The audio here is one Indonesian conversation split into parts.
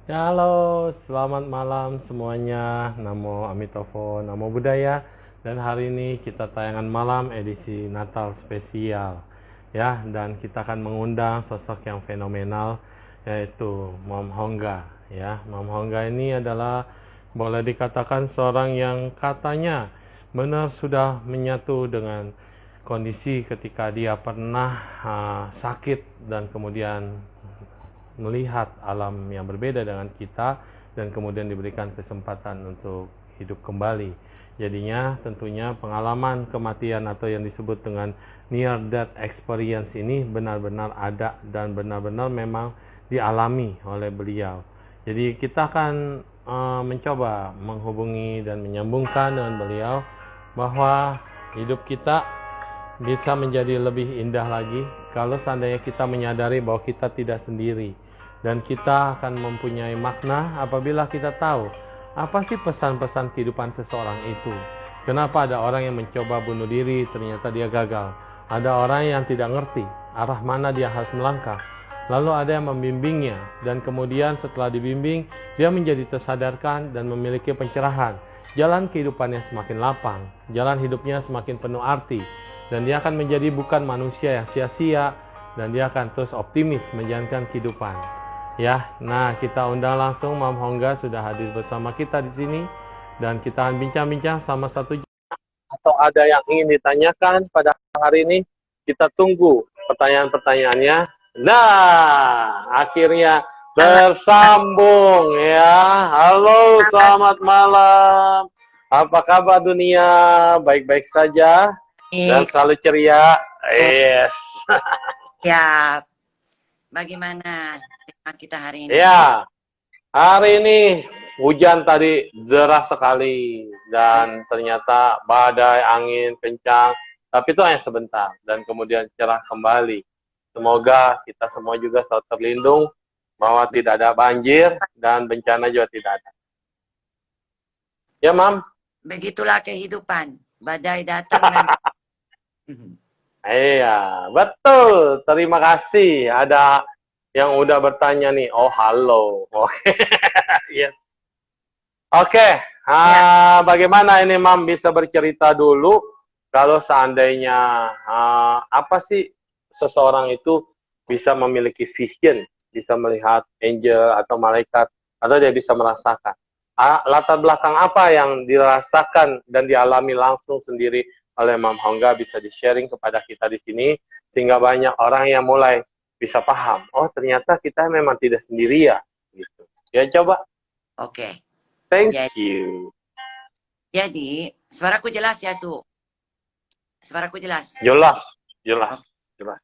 Ya, halo, selamat malam semuanya. Namo Amitofo, Namo Buddhaya. Dan hari ini kita tayangan malam edisi Natal spesial. Ya, dan kita akan mengundang sosok yang fenomenal yaitu Mom Hongga. Ya, Mom Hongga ini adalah boleh dikatakan seorang yang katanya benar sudah menyatu dengan kondisi ketika dia pernah sakit dan kemudian melihat alam yang berbeda dengan kita dan kemudian diberikan kesempatan untuk hidup kembali. Jadinya tentunya pengalaman kematian atau yang disebut dengan near death experience ini benar-benar ada dan benar-benar memang dialami oleh beliau. Jadi kita akan mencoba menghubungi dan menyambungkan dengan beliau bahwa hidup kita bisa menjadi lebih indah lagi kalau seandainya kita menyadari bahwa kita tidak sendiri, dan kita akan mempunyai makna apabila kita tahu apa sih pesan-pesan kehidupan seseorang itu. Kenapa ada orang yang mencoba bunuh diri ternyata dia gagal, ada orang yang tidak ngerti arah mana dia harus melangkah, lalu ada yang membimbingnya, dan kemudian setelah dibimbing dia menjadi tersadarkan dan memiliki pencerahan. Jalan kehidupannya semakin lapang, jalan hidupnya semakin penuh arti, dan dia akan menjadi bukan manusia yang sia-sia, dan dia akan terus optimis menjalankan kehidupan. Ya, nah kita undang langsung Mam Hongga sudah hadir bersama kita di sini, dan kita akan bincang-bincang sama satu jam. Atau ada yang ingin ditanyakan pada hari ini, kita tunggu pertanyaan-pertanyaannya. Nah, akhirnya tersambung ya. Halo, selamat malam. Apa kabar dunia? Baik-baik saja dan Baik, selalu ceria. Yes. ya. Bagaimana tema kita hari ini? Ya, hari ini hujan tadi deras sekali Iya. dan ternyata badai angin kencang, tapi itu hanya sebentar dan kemudian cerah kembali. Semoga kita semua juga selalu terlindung bahwa tidak ada banjir dan bencana juga tidak ada. Ya, Mam? Begitulah kehidupan. Badai datang dan Iya, betul. Terima kasih. Ada yang udah bertanya nih. Oh, halo. Oke. Yes. Oke, ya, bagaimana ini Mam bisa bercerita dulu kalau seandainya apa sih seseorang itu bisa memiliki vision, bisa melihat angel atau malaikat, atau dia bisa merasakan. Latar belakang apa yang dirasakan dan dialami langsung sendiri oleh Mam Hongga bisa di-sharing kepada kita di sini, sehingga banyak orang yang mulai bisa paham, oh ternyata kita memang tidak sendiri ya, gitu. Ya coba. oke. Thank Jadi, you. suaraku jelas ya, Su? Suaraku jelas. Jelas, jelas, Oke. jelas.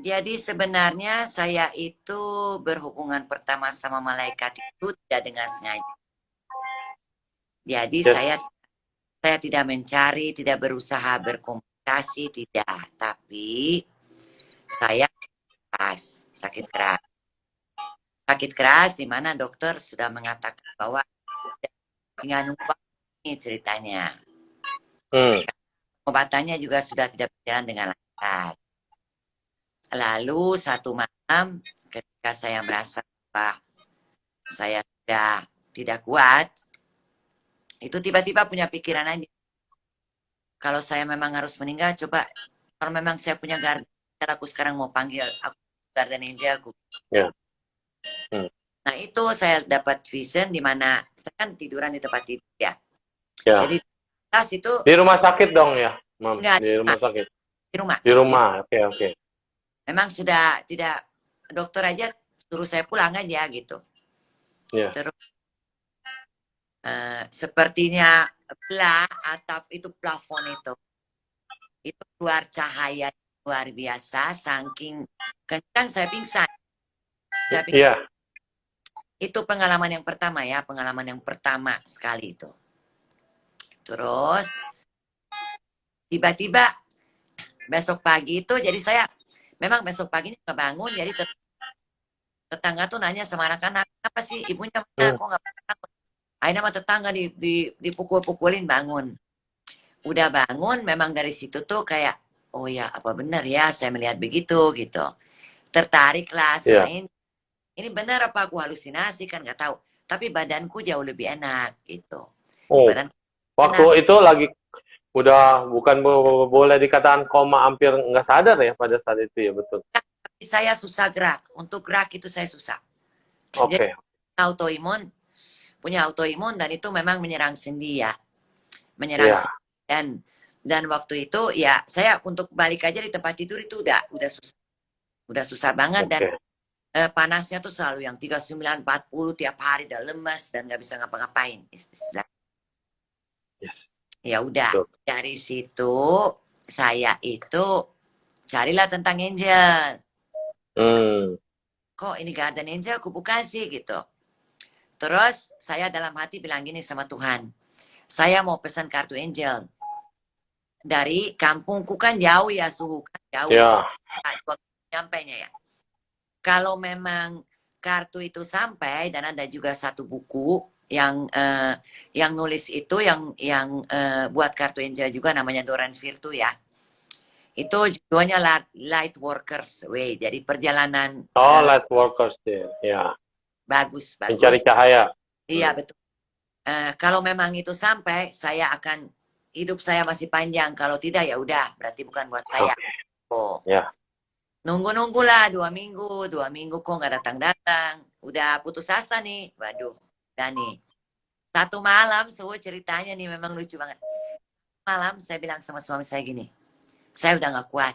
Jadi sebenarnya saya itu berhubungan pertama sama malaikat itu tidak dengan sengaja. Jadi Yes. saya tidak mencari, tidak berusaha berkomunikasi, tidak. Tapi saya keras, sakit keras. Sakit keras di mana dokter sudah mengatakan bahwa tinggal numpang ini ceritanya. Hmm. Obatannya juga sudah tidak berjalan dengan lancar. Lalu satu malam ketika saya merasa bahwa saya sudah tidak kuat, itu tiba-tiba punya pikiran aja. Kalau saya memang harus meninggal, coba kalau memang saya punya garden, aku sekarang mau panggil aku garden angel aku. Ya. Hmm. Nah itu saya dapat vision di mana saya kan tiduran di tempat tidur ya. Ya. Jadi tas itu Di rumah sakit dong ya, Mam. enggak Di rumah sakit. di rumah. Di rumah. Oke, oke. Memang sudah tidak, dokter aja suruh saya pulang aja gitu. Ya. Terus sepertinya belah atap itu, plafon itu keluar cahaya luar biasa, saking kencang saya pingsan. Iya. Itu pengalaman yang pertama ya, pengalaman yang pertama sekali itu. Terus tiba-tiba besok pagi itu, jadi saya memang besok paginya kebangun, jadi tetangga tuh nanya sama anak-anak, apa sih ibunya mana, Hmm. kok nggak bangun? Akhirnya sama tetangga dipukul-pukulin bangun. Udah bangun, memang dari situ tuh kayak, oh ya apa benar ya saya melihat begitu gitu. Tertariklah sama Iya. ini ini benar apa aku halusinasi kan nggak tahu. Tapi badanku jauh lebih enak gitu. Oh, Badan waktu enak. itu lagi udah bukan boleh dikatakan koma, hampir nggak sadar ya pada saat itu ya, betul. Tapi saya susah gerak. Untuk gerak itu saya susah. Jadi Oke. autoimun, punya autoimun dan itu memang menyerang sendi ya. Menyerang Ya, sendi. Dan waktu itu ya saya untuk balik aja di tempat tidur itu udah susah. Udah susah banget dan oke. panasnya tuh selalu yang 39-40 tiap hari, udah lemas dan nggak bisa ngapa-ngapain. Yes, Ya udah, betul. dari situ saya itu carilah tentang angel. Hmm, Kok ini Garden Angel aku buka sih gitu. Terus saya dalam hati bilang gini sama Tuhan. Saya mau pesan kartu angel. Dari kampungku kan jauh ya, suhu kan jauh. ya, Nyampainya ya. Kalau memang kartu itu sampai dan ada juga satu buku yang nulis itu yang buat kartu angel juga namanya Doran Virtu ya. Itu judulnya Light Workers Way. Jadi perjalanan oh, light workers ya, ya, bagus mencari bagus. cahaya. Iya betul. Kalau memang itu sampai, saya akan hidup saya masih panjang. Kalau tidak ya udah, berarti bukan buat saya. Oke, Oh, ya, nunggu-nunggulah 2 minggu kok nggak datang-datang. Udah putus asa nih, waduh. Dan nih, satu malam, ceritanya nih memang lucu banget. Malam saya bilang sama suami saya gini, saya udah nggak kuat.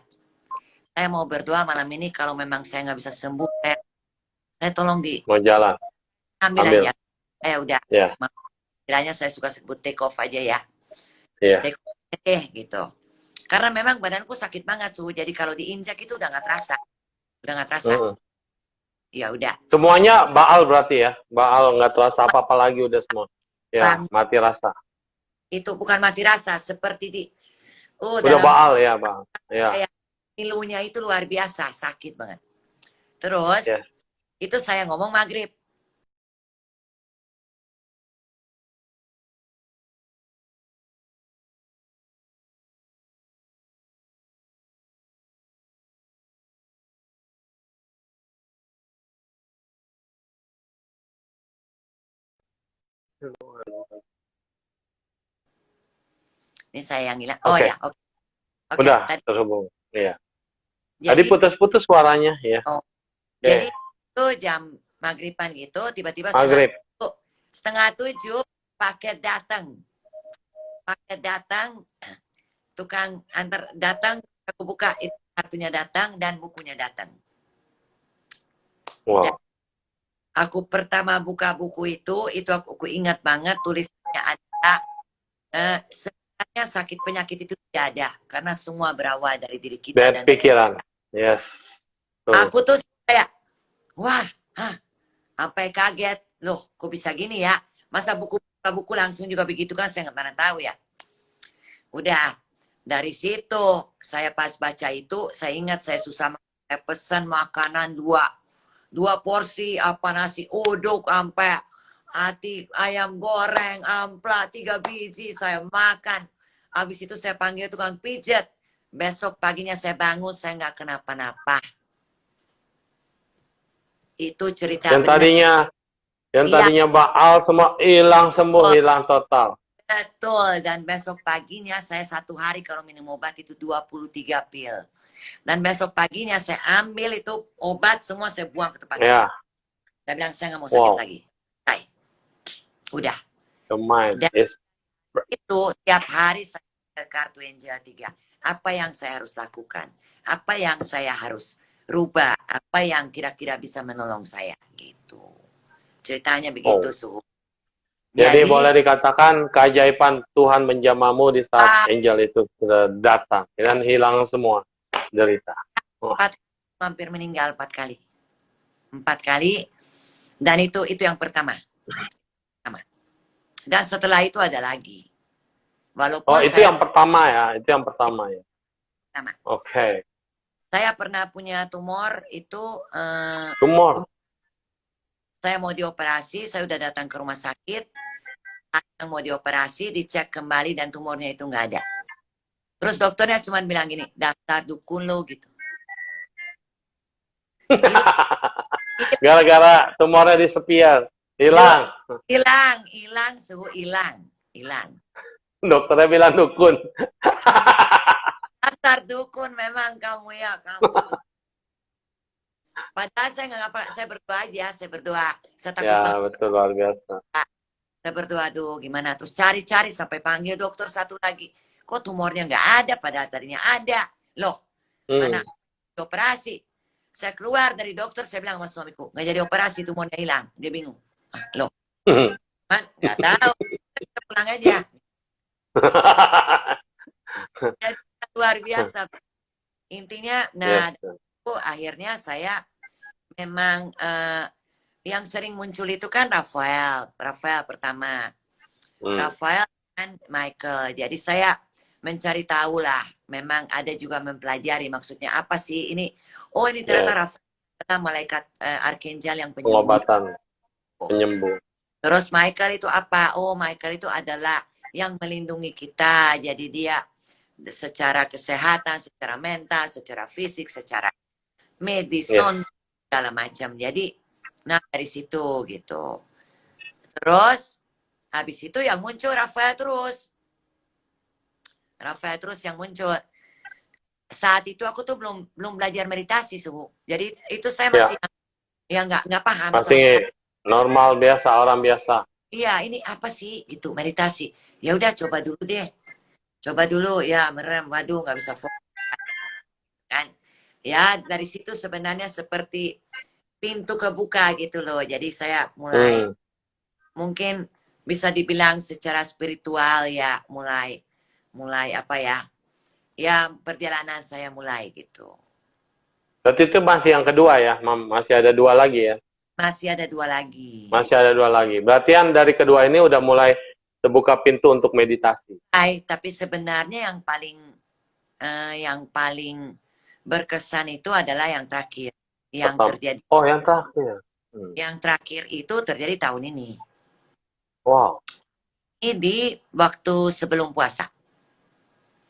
Saya mau berdoa malam ini kalau memang saya nggak bisa sembuh, saya tolong mau jalan, diambil ambil, aja. Saya udah, ya, istilahnya saya suka sebut take off aja ya. ya, Take off gitu. Karena memang badanku sakit banget suhu. Jadi kalau diinjak itu udah nggak terasa. Udah nggak terasa. mm-mm. Ya udah. Semuanya Baal berarti ya, Baal nggak terasa apa-apa lagi udah semua. Ya, Bang, mati rasa. itu bukan mati rasa. Seperti di, Udah dalam Baal ya, Bang. Ya, kayak ilunya itu luar biasa. Sakit banget. Terus, yes. itu saya ngomong maghrib. Ini saya yang hilang. Oh Oke, ya, oke. Oke, udah tadi. terhubung. Iya. Tadi Jadi, putus-putus suaranya, ya. oh, Oke, jadi itu jam maghriban gitu. Tiba-tiba maghrib. setengah tujuh paket datang. Paket datang, tukang antar datang, aku buka itu kartunya datang dan bukunya datang. Dan Wow. aku pertama buka buku itu aku ingat banget tulisannya ada sebenarnya sakit penyakit itu tidak ada karena semua berawal dari diri kita Dari dan pikiran. Yes. Tuh. aku tuh kayak wah, sampai kaget loh, kok bisa gini ya? Masa buku langsung juga begitu kan saya nggak pernah tahu ya. Udah dari situ saya pas baca itu saya ingat saya susah saya pesan makanan dua porsi apa nasi uduk sampai hati ayam goreng ampla 3 biji saya makan. Habis itu saya panggil tukang pijat. Besok paginya saya bangun saya nggak kenapa-napa. Itu cerita Yang benar. Iya tadinya Baal semua hilang, sembuh, hilang total. betul. Dan besok paginya saya 1 hari kalau minum obat itu 23 pil. Dan besok paginya saya ambil itu obat semua saya buang ke tempat Ya. sampah. Saya bilang saya nggak mau sakit Wow. lagi. Hai. Udah. The mind Dan is itu tiap hari saya ke kartu Angel 3. Apa yang saya harus lakukan? Apa yang saya harus rubah? Apa yang kira-kira bisa menolong saya? Gitu. Ceritanya begitu, Su. Jadi boleh dikatakan keajaiban Tuhan menjamamu di saat ah, angel itu sudah datang dan hilang semua derita. Wah, hampir meninggal 4 kali. 4 kali. Dan itu yang pertama. Dan setelah itu ada lagi. oh, Walaupun itu yang pertama ya, itu yang pertama ya. pertama. Oke. Saya pernah punya tumor itu Tumor. saya mau dioperasi, saya udah datang ke rumah sakit, yang mau dioperasi, dicek kembali dan tumornya itu nggak ada. Terus dokternya cuma bilang gini, daftar dukun lo gitu. Gila. Gara-gara tumornya di spier. Hilang. Hilang, suhu hilang. Dokternya bilang dukun. Dasar dukun memang kamu ya, kamu. Padahal saya nggak ngapa, saya berdoa aja, saya berdoa. Saya takut Ya, banget, betul, luar biasa. saya berdoa, aduh gimana. Terus cari-cari sampai panggil dokter satu lagi. Kok tumornya nggak ada, padahal tadinya ada. Loh, mana Hmm. operasi? Saya keluar dari dokter, saya bilang sama suamiku, nggak jadi operasi, tumornya hilang. Dia bingung. Loh, man, nggak tahu. Kita pulang aja. Jadi, luar biasa. Intinya, Ya. nah, akhirnya saya memang yang sering muncul itu kan Rafael pertama, Hmm. Rafael dan Michael. Jadi saya mencari tahu lah, memang ada juga mempelajari maksudnya apa sih ini. Oh ini ternyata Ya. Rafael adalah malaikat arkanjel yang penyembuh. Pengobatan, penyembuh. Terus Michael itu apa? Oh Michael itu adalah yang melindungi kita. Jadi dia secara kesehatan, secara mental, secara fisik, secara medis, Yes. non segala macam. Jadi, nah dari situ gitu. Terus habis itu yang muncul Rafael terus yang muncul. Saat itu aku tuh belum belajar meditasi suhu. Jadi itu saya Ya. masih ya nggak paham sama sekali. Masih normal biasa, orang biasa. Iya ini apa sih gitu meditasi. Ya udah coba dulu deh. Coba dulu ya merem. Waduh nggak bisa fokus kan. Ya dari situ sebenarnya seperti pintu kebuka gitu loh. Jadi saya mulai Hmm. mungkin bisa dibilang secara spiritual ya mulai apa ya? Ya perjalanan saya mulai gitu. Berarti itu masih yang kedua ya, Mam? Masih ada dua lagi ya? Masih ada dua lagi. Masih ada dua lagi. Berarti yang dari kedua ini udah mulai terbuka pintu untuk meditasi. Tapi sebenarnya yang paling berkesan itu adalah yang terakhir. Yang Pertama. terjadi Oh, yang terakhir. yang terakhir itu terjadi tahun ini. Wow. Ini di waktu sebelum puasa.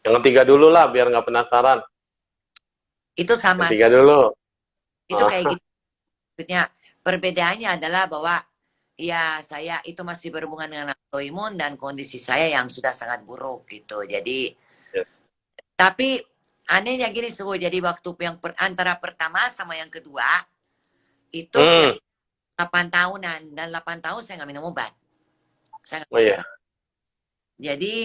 Yang ketiga dulu lah, biar nggak penasaran. Itu sama. Yang tiga dulu. Itu kayak gitu. Maksudnya perbedaannya adalah bahwa ya saya itu masih berhubungan dengan autoimun dan kondisi saya yang sudah sangat buruk gitu. Jadi Yes. tapi anehnya gini suhu. Jadi waktu yang antara pertama sama yang kedua itu kira 8 tahunan dan 8 tahun saya nggak minum obat. Saya nggak Oh minum iya. obat. Jadi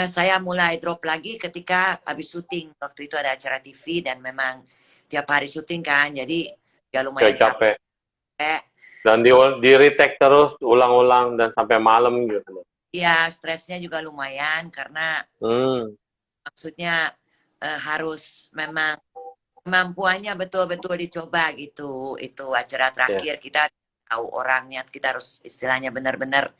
saya mulai drop lagi ketika habis syuting. Waktu itu ada acara TV dan memang tiap hari syuting kan. Jadi ya lumayan Capek. capek. Dan di retake terus, ulang-ulang, dan sampai malam gitu. Ya stresnya juga lumayan karena maksudnya harus memang kemampuannya betul-betul dicoba gitu. Itu acara terakhir kita tahu orangnya, kita harus istilahnya benar-benar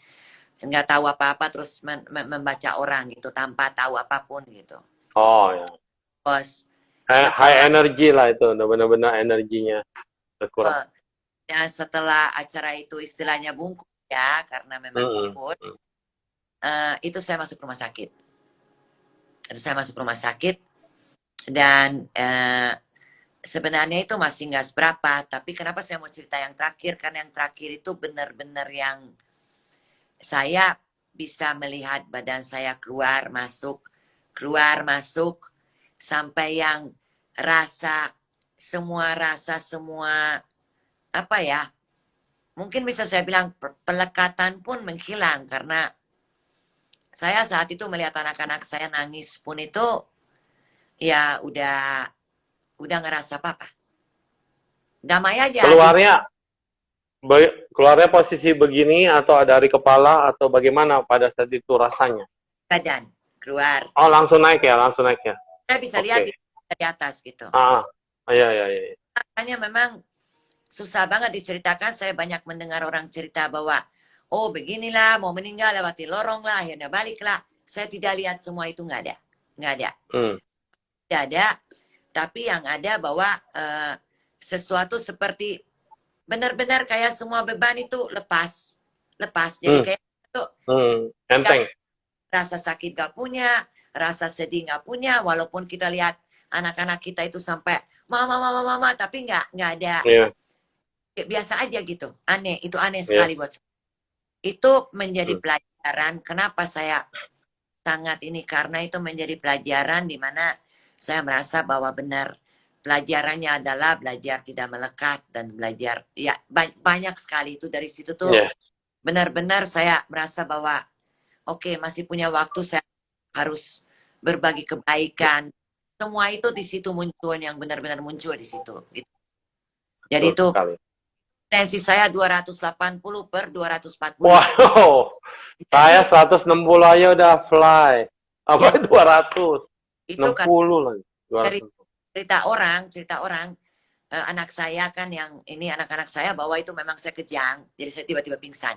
nggak tahu apa-apa terus membaca orang gitu tanpa tahu apapun gitu. Oh ya. Bos. High energy lah itu, benar-benar energinya berkurang. Ya setelah acara itu istilahnya bungkus ya karena memang bungkus. Itu saya masuk rumah sakit. Dan sebenarnya itu masih nggak seberapa, tapi kenapa saya mau cerita yang terakhir? Karena yang terakhir itu benar-benar yang saya bisa melihat badan saya keluar masuk, sampai yang semua apa ya? Mungkin bisa saya bilang pelekatan pun menghilang karena saya saat itu melihat anak-anak saya nangis pun itu ya udah ngerasa apa-apa. Damai aja. Keluarnya posisi begini atau dari kepala atau bagaimana pada saat itu rasanya? Badan keluar. Oh langsung naik ya. Saya bisa lihat dari atas gitu. Iya. Makanya memang susah banget diceritakan. Saya banyak mendengar orang cerita bahwa oh beginilah mau meninggal lewati lorong lah akhirnya balik lah. Saya tidak lihat semua itu nggak ada. Tidak ada. Tapi yang ada bahwa sesuatu seperti benar-benar kayak semua beban itu lepas. Jadi kayak itu enteng. Rasa sakit gak punya, rasa sedih gak punya, walaupun kita lihat anak-anak kita itu sampai mama, tapi nggak ada. biasa aja gitu. Aneh, itu aneh sekali Yes. buat saya. Itu menjadi Hmm. pelajaran. Kenapa saya sangat ini? Karena itu menjadi pelajaran di mana saya merasa bahwa benar pelajarannya adalah belajar tidak melekat dan belajar ya banyak sekali itu dari situ tuh Yes. benar-benar saya merasa bahwa oke, masih punya waktu, saya harus berbagi kebaikan. Semua itu di situ muncul, yang benar-benar muncul di situ. Gitu. Jadi Betul itu sekali. tensi saya 280/240. Wow, saya Jadi 160 aja udah fly. ya Apa 200? itu kan 60 lagi. dari 200. cerita orang anak saya kan yang ini anak-anak saya bahwa itu memang saya kejang, jadi saya tiba-tiba pingsan.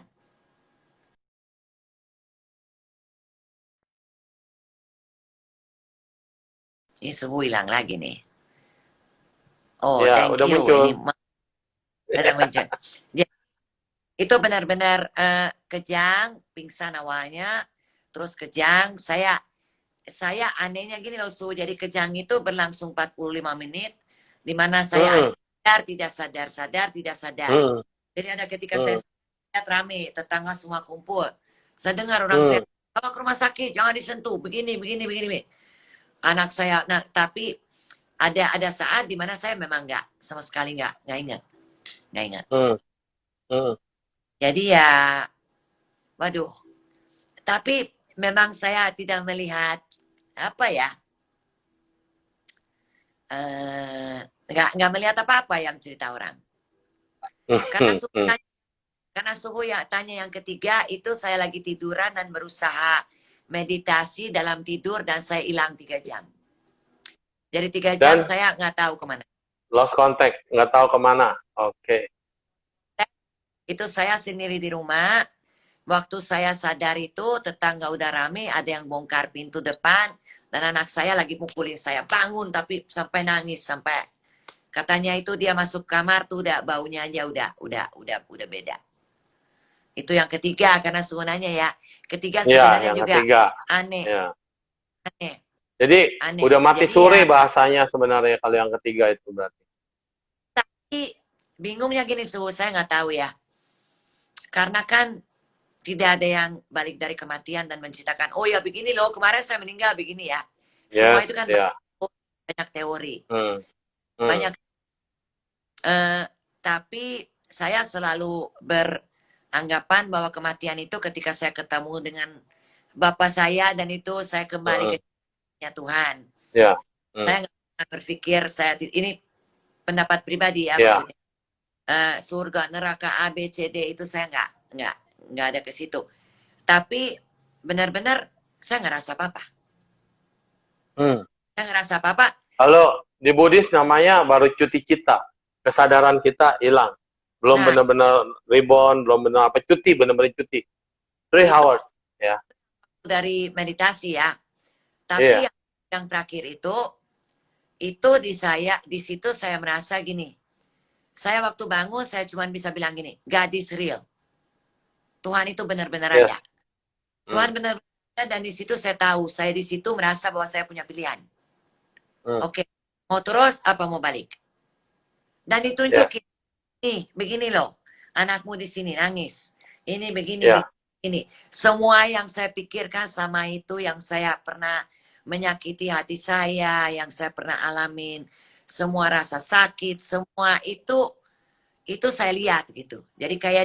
Ini suhu hilang lagi nih. Oh, Ya, thank udah you. Ini muncul. benar muncul. Itu benar-benar kejang, pingsan awalnya, terus kejang. Saya anehnya gini loh, Su. Jadi kejang itu berlangsung 45 menit, di mana saya Hmm, sadar, tidak sadar, sadar, tidak sadar. hmm, Jadi ada ketika saya hmm, lihat rame, tetangga semua kumpul. Saya dengar orang hmm, teriak, bawa ke rumah sakit, jangan disentuh, begini, begini, begini. Anak saya, nah tapi ada saat di mana saya memang nggak, sama sekali nggak ingat, nggak ingat. hmm, hmm. Jadi ya, waduh. Tapi memang saya tidak melihat apa ya, nggak melihat apa-apa yang cerita orang. Karena Hmm, suhu hmm. tanya, karena suhu ya tanya yang ketiga itu saya lagi tiduran dan berusaha meditasi dalam tidur dan saya hilang 3 jam. Jadi 3 jam Dan saya nggak tahu kemana. lost contact, nggak tahu kemana. Oke. Itu saya sendiri di rumah. Waktu saya sadar itu tetangga udah rame, ada yang bongkar pintu depan dan anak saya lagi pukulin saya bangun tapi sampai nangis sampai katanya itu dia masuk kamar tuh udah baunya aja udah beda. Itu yang ketiga karena sebenarnya ya ketiga Ya, sebenarnya yang juga ketiga. aneh Ya. aneh Jadi aneh. udah mati Jadi ya suri bahasanya sebenarnya kalau yang ketiga itu berarti. bingungnya gini suhu saya nggak tahu ya karena kan tidak ada yang balik dari kematian dan menceritakan oh ya begini loh kemarin saya meninggal begini ya semua Yes, itu kan ya. banyak teori Hmm, hmm, banyak tapi saya selalu beranggapan bahwa kematian itu ketika saya ketemu dengan bapak saya dan itu saya kembali hmm, ke Tuhan. ya. Hmm, Saya nggak pernah berpikir ini pendapat pribadi ya ya. maksudnya surga neraka A B C D itu saya nggak ada ke situ. Tapi benar-benar saya nggak rasa apa-apa. Hmm. Saya ngerasa apa-apa. Kalau di Buddhis namanya baru cuti kita. Kesadaran kita hilang. Belum Nah, benar-benar reborn, belum benar apa cuti, benar-benar cuti. 3 hours. Ya. dari meditasi ya. Tapi Iya. yang terakhir itu di situ saya merasa gini. Saya waktu bangun saya cuma bisa bilang gini, God is real. Tuhan itu benar-benar ada. Yes. Tuhan Hmm. benar-benar ada dan di situ saya tahu, saya di situ merasa bahwa saya punya pilihan. Hmm. Oke, mau terus apa mau balik? Dan Ya. ditunjukin, nih begini loh, anakmu di sini nangis. Ini begini, Ya. begini. Semua yang saya pikirkan selama itu, yang saya pernah menyakiti hati saya, yang saya pernah alamin, semua rasa sakit, semua itu saya lihat gitu. Jadi kayak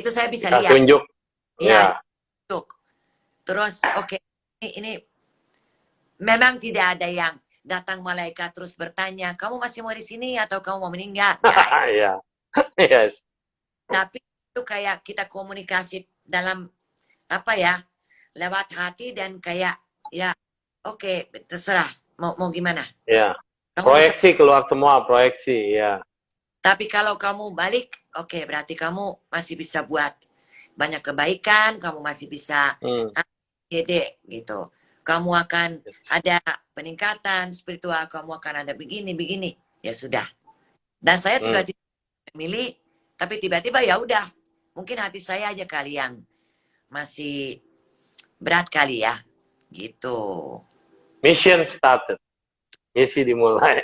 itu saya bisa Kita lihat. tunjuk. Ya, Ya. ditunjuk. Terus oke, ini memang tidak ada yang datang malaikat terus bertanya, kamu masih mau di sini atau kamu mau meninggal? Nggak ada. Ya. Yes. Tapi itu kayak kita komunikasi dalam apa ya, lewat hati dan kayak ya oke, terserah mau gimana. Ya. Kamu bisa, Proyeksi keluar semua, proyeksi. Ya. tapi kalau kamu balik, oke berarti kamu masih bisa buat banyak kebaikan, kamu masih bisa Hmm. dede gitu. Kamu akan ada peningkatan spiritual, kamu akan ada begini, ya sudah. Dan saya juga tidak memilih, tapi tiba-tiba ya udah, mungkin hati saya aja kali yang masih berat kali ya, gitu. Mission started. Misi dimulai.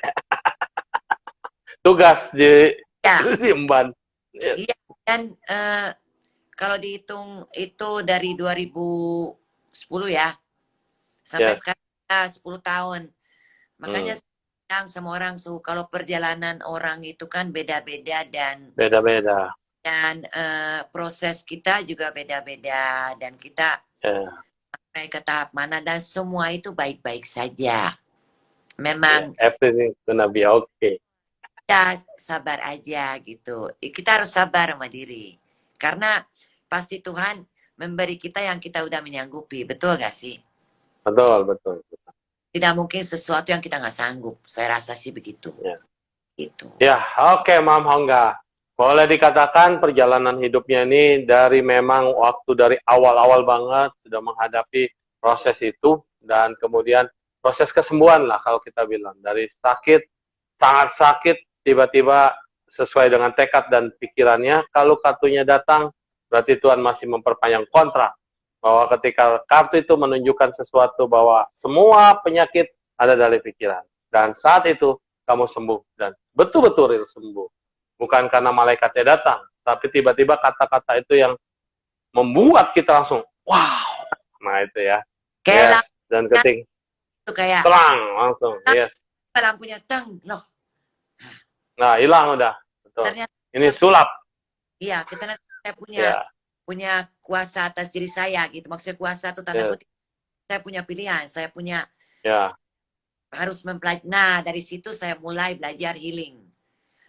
Tugas di Ya, Itu sih emban. Ya, iya. Dan kalau dihitung itu dari 2010 ya, sampai yes, sekarang ya, 10 tahun. Makanya hmm, yang sama orang kalau perjalanan orang itu kan beda-beda beda-beda. proses kita juga beda-beda dan kita Ya, sampai ke tahap mana dan semua itu baik-baik saja. ya, Memang everything gonna be okay. ya sabar aja gitu. Kita harus sabar sama diri. Karena pasti Tuhan memberi kita yang kita udah menyanggupi. Betul gak sih? Betul, betul. Tidak mungkin sesuatu yang kita nggak sanggup. Saya rasa sih begitu. Ya, Gitu. ya, oke, Mam Hongga. Boleh dikatakan perjalanan hidupnya ini dari memang waktu dari awal-awal banget sudah menghadapi proses itu dan kemudian proses kesembuhan lah kalau kita bilang dari sakit sangat sakit tiba-tiba sesuai dengan tekad dan pikirannya kalau kartunya datang berarti Tuhan masih memperpanjang kontrak bahwa ketika kartu itu menunjukkan sesuatu bahwa semua penyakit ada dari pikiran dan saat itu kamu sembuh dan betul-betul real sembuh. Bukan karena malaikatnya datang, tapi tiba-tiba kata-kata itu yang membuat kita langsung, wow. Nah itu ya. Kayak Yes. Dan ketik itu kayak terang langsung. Yes. lampunya teng loh. Nah hilang udah. Betul. Ternyata Ini sulap. iya, saya Ya. punya kuasa atas diri saya gitu. Maksudnya kuasa itu tanda Yes. kutip. Saya punya pilihan, saya punya Ya. harus mempelajari. Nah, dari situ saya mulai belajar healing.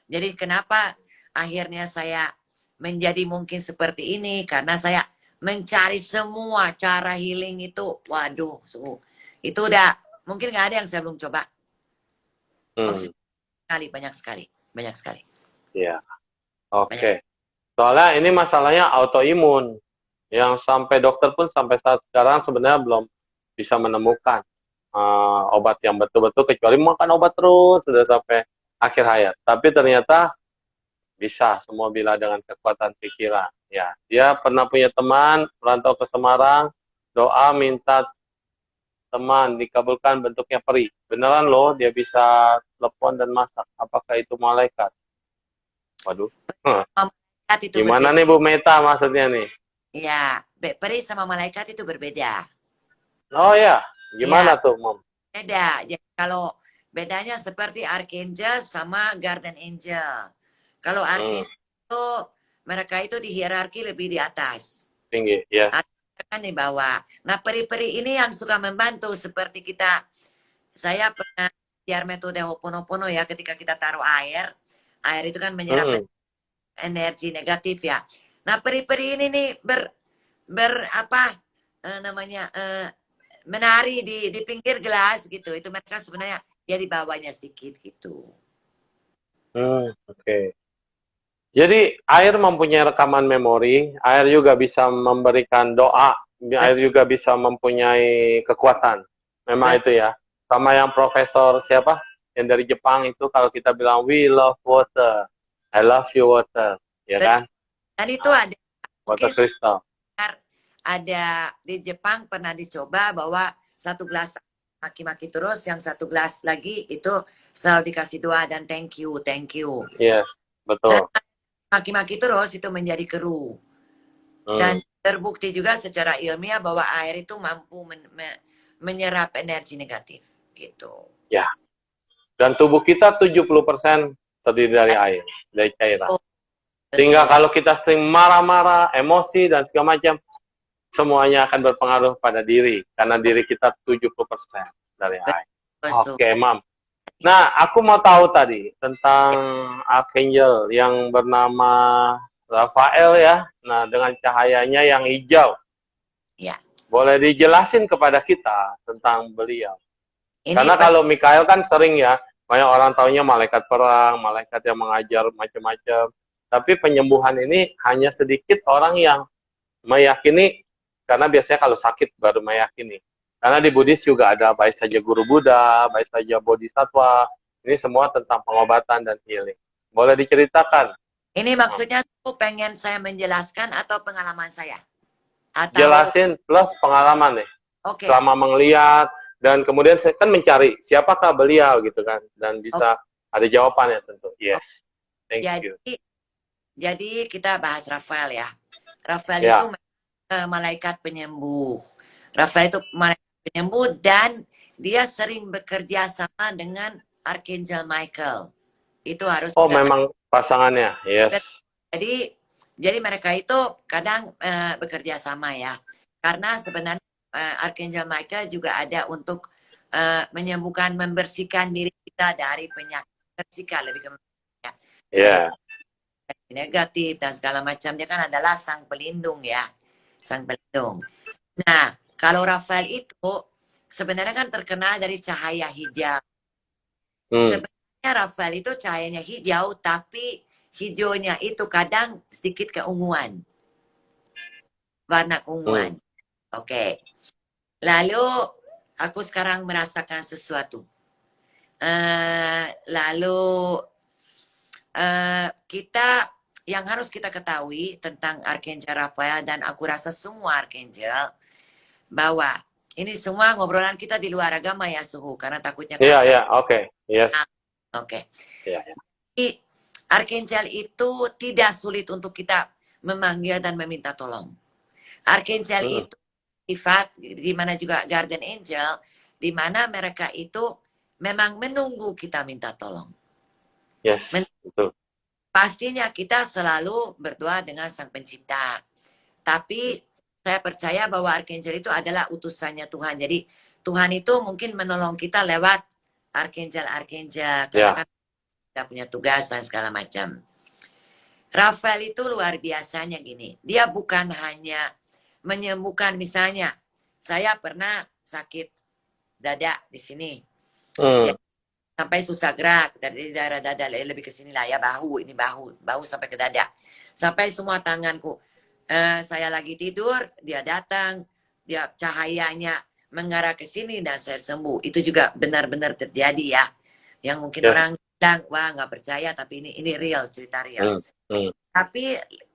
Jadi kenapa akhirnya saya menjadi mungkin seperti ini? Karena saya mencari semua cara healing itu. Waduh, itu udah mungkin nggak ada yang saya belum coba. Hmm. Banyak sekali. Ya. Oke. Soalnya ini masalahnya autoimun yang sampai dokter pun sampai saat sekarang sebenarnya belum bisa menemukan obat yang betul-betul kecuali makan obat terus sudah sampai akhir hayat. Tapi ternyata bisa semua bila dengan kekuatan pikiran. Ya, dia pernah punya teman merantau ke Semarang, doa minta teman dikabulkan bentuknya peri. Beneran loh dia bisa telepon dan masak. Apakah itu malaikat? Waduh. Malaikat itu Gimana berbeda. nih Bu Meta maksudnya nih? Ya, peri sama malaikat itu berbeda. Oh ya, Ya, gimana tuh, Mom? beda. Jadi kalau bedanya seperti Archangel sama Guardian Angel. Kalau Archangel itu mereka itu di hierarki lebih di atas. Tinggi, yes. Kan di bawah. Nah, peri-peri ini yang suka membantu seperti saya pernah belajar metode Ho'oponopono ya ketika kita taruh air. Air itu kan menyerap energi negatif ya. Nah, peri-peri ini nih menari di pinggir gelas gitu. Itu mereka sebenarnya dia di bawahnya sedikit gitu. Oke. Jadi air mempunyai rekaman memori, air juga bisa memberikan doa, air juga bisa mempunyai kekuatan. Memang itu ya. Sama yang profesor siapa? Yang dari Jepang itu kalau kita bilang we love water, I love you water, ya kan? Dan itu ada Water crystal. Ada di Jepang pernah dicoba bahwa satu gelas maki-maki terus, yang satu gelas lagi itu selalu dikasih doa dan thank you. Yes, betul. Dan maki-maki terus itu menjadi keruh. Dan terbukti juga secara ilmiah bahwa air itu mampu menyerap energi negatif gitu. Ya. Dan tubuh kita 70% terdiri dari air, dari cairan. Sehingga kalau kita sering marah-marah, emosi dan segala macam, semuanya akan berpengaruh pada diri karena diri kita 70% dari air. Oke, Mam. Nah, aku mau tahu tadi tentang Archangel yang bernama Rafael ya. Nah, dengan cahayanya yang hijau. Ya. Boleh dijelasin kepada kita tentang beliau? Karena kalau Mikael kan sering ya, banyak orang taunya malaikat perang, malaikat yang mengajar macam-macam. Tapi penyembuhan ini hanya sedikit orang yang meyakini, karena biasanya kalau sakit baru meyakini. Karena di Buddhis juga ada baik saja guru Buddha, baik saja bodhisattva. Ini semua tentang pengobatan dan healing. Boleh diceritakan? Ini maksudnya aku pengen saya menjelaskan atau pengalaman saya? Atau... Jelasin plus pengalaman nih. Okay. Selama melihat dan kemudian saya kan mencari siapakah beliau gitu kan. Dan bisa ada jawabannya tentu. Yes. Thank Jadi, you. jadi kita bahas Rafael ya. Rafael itu Ya. malaikat penyembuh. Rafael itu malaikat penyembuh dan dia sering bekerja sama dengan Archangel Michael. Itu harus Oh, kita tahu. memang pasangannya. Yes. Jadi, jadi mereka itu kadang bekerja sama ya. Karena sebenarnya Archangel Michael juga ada untuk menyembuhkan, membersihkan diri kita dari penyakit. Bersihkan lebih ke ya, dari Ya. negatif dan segala macamnya kan adalah sang pelindung ya. Sang pelindung. Nah, kalau Rafael itu sebenarnya kan terkenal dari cahaya hijau. Hmm. Sebenarnya Rafael itu cahayanya hijau, tapi hijaunya itu kadang sedikit keunguan. Warna Hmm. keunguan. Oke. Lalu aku sekarang merasakan sesuatu. Lalu kita yang harus kita ketahui tentang Archangel Raphael dan aku rasa semua Archangel bahwa ini semua ngobrolan kita di luar agama ya Suhu karena takutnya Iya, kan. ya, oke. Yes. Oke. Iya, ya. Jadi Archangel itu tidak sulit untuk kita memanggil dan meminta tolong. Archangel Hmm. itu sifat di mana juga Guardian Angel di mana mereka itu memang menunggu kita minta tolong. Yes, betul. Pastinya kita selalu berdoa dengan Sang Pencipta. Tapi saya percaya bahwa Archangel itu adalah utusannya Tuhan. Jadi Tuhan itu mungkin menolong kita lewat Archangel-Archangel. Karena Ya. kan kita punya tugas dan segala macam. Rafael itu luar biasanya gini. Dia bukan hanya menyembuhkan misalnya. Saya pernah sakit dada di sini. Hmm. Ya, sampai susah gerak dari daerah dada lebih ke sini lah ya bahu ini bahu sampai ke dada sampai semua tanganku saya lagi tidur dia datang dia cahayanya mengarah ke sini dan saya sembuh itu juga benar-benar terjadi ya yang mungkin Yes. orang bilang wah nggak percaya tapi ini real cerita real. Tapi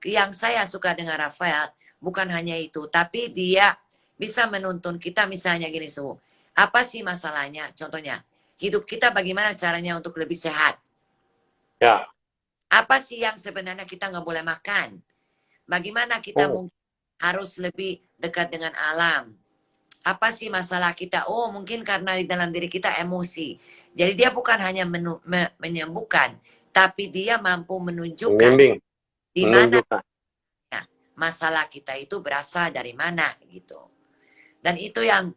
yang saya suka dengan Rafael bukan hanya itu tapi dia bisa menuntun kita misalnya gini Su apa sih masalahnya contohnya hidup kita bagaimana caranya untuk lebih sehat. Ya. Apa sih yang sebenarnya kita nggak boleh makan? Bagaimana kita mungkin harus lebih dekat dengan alam? Apa sih masalah kita? Oh mungkin karena di dalam diri kita emosi. Jadi dia bukan hanya menyembuhkan, tapi dia mampu menunjukkan di mana masalah kita itu berasal dari mana gitu. Dan itu yang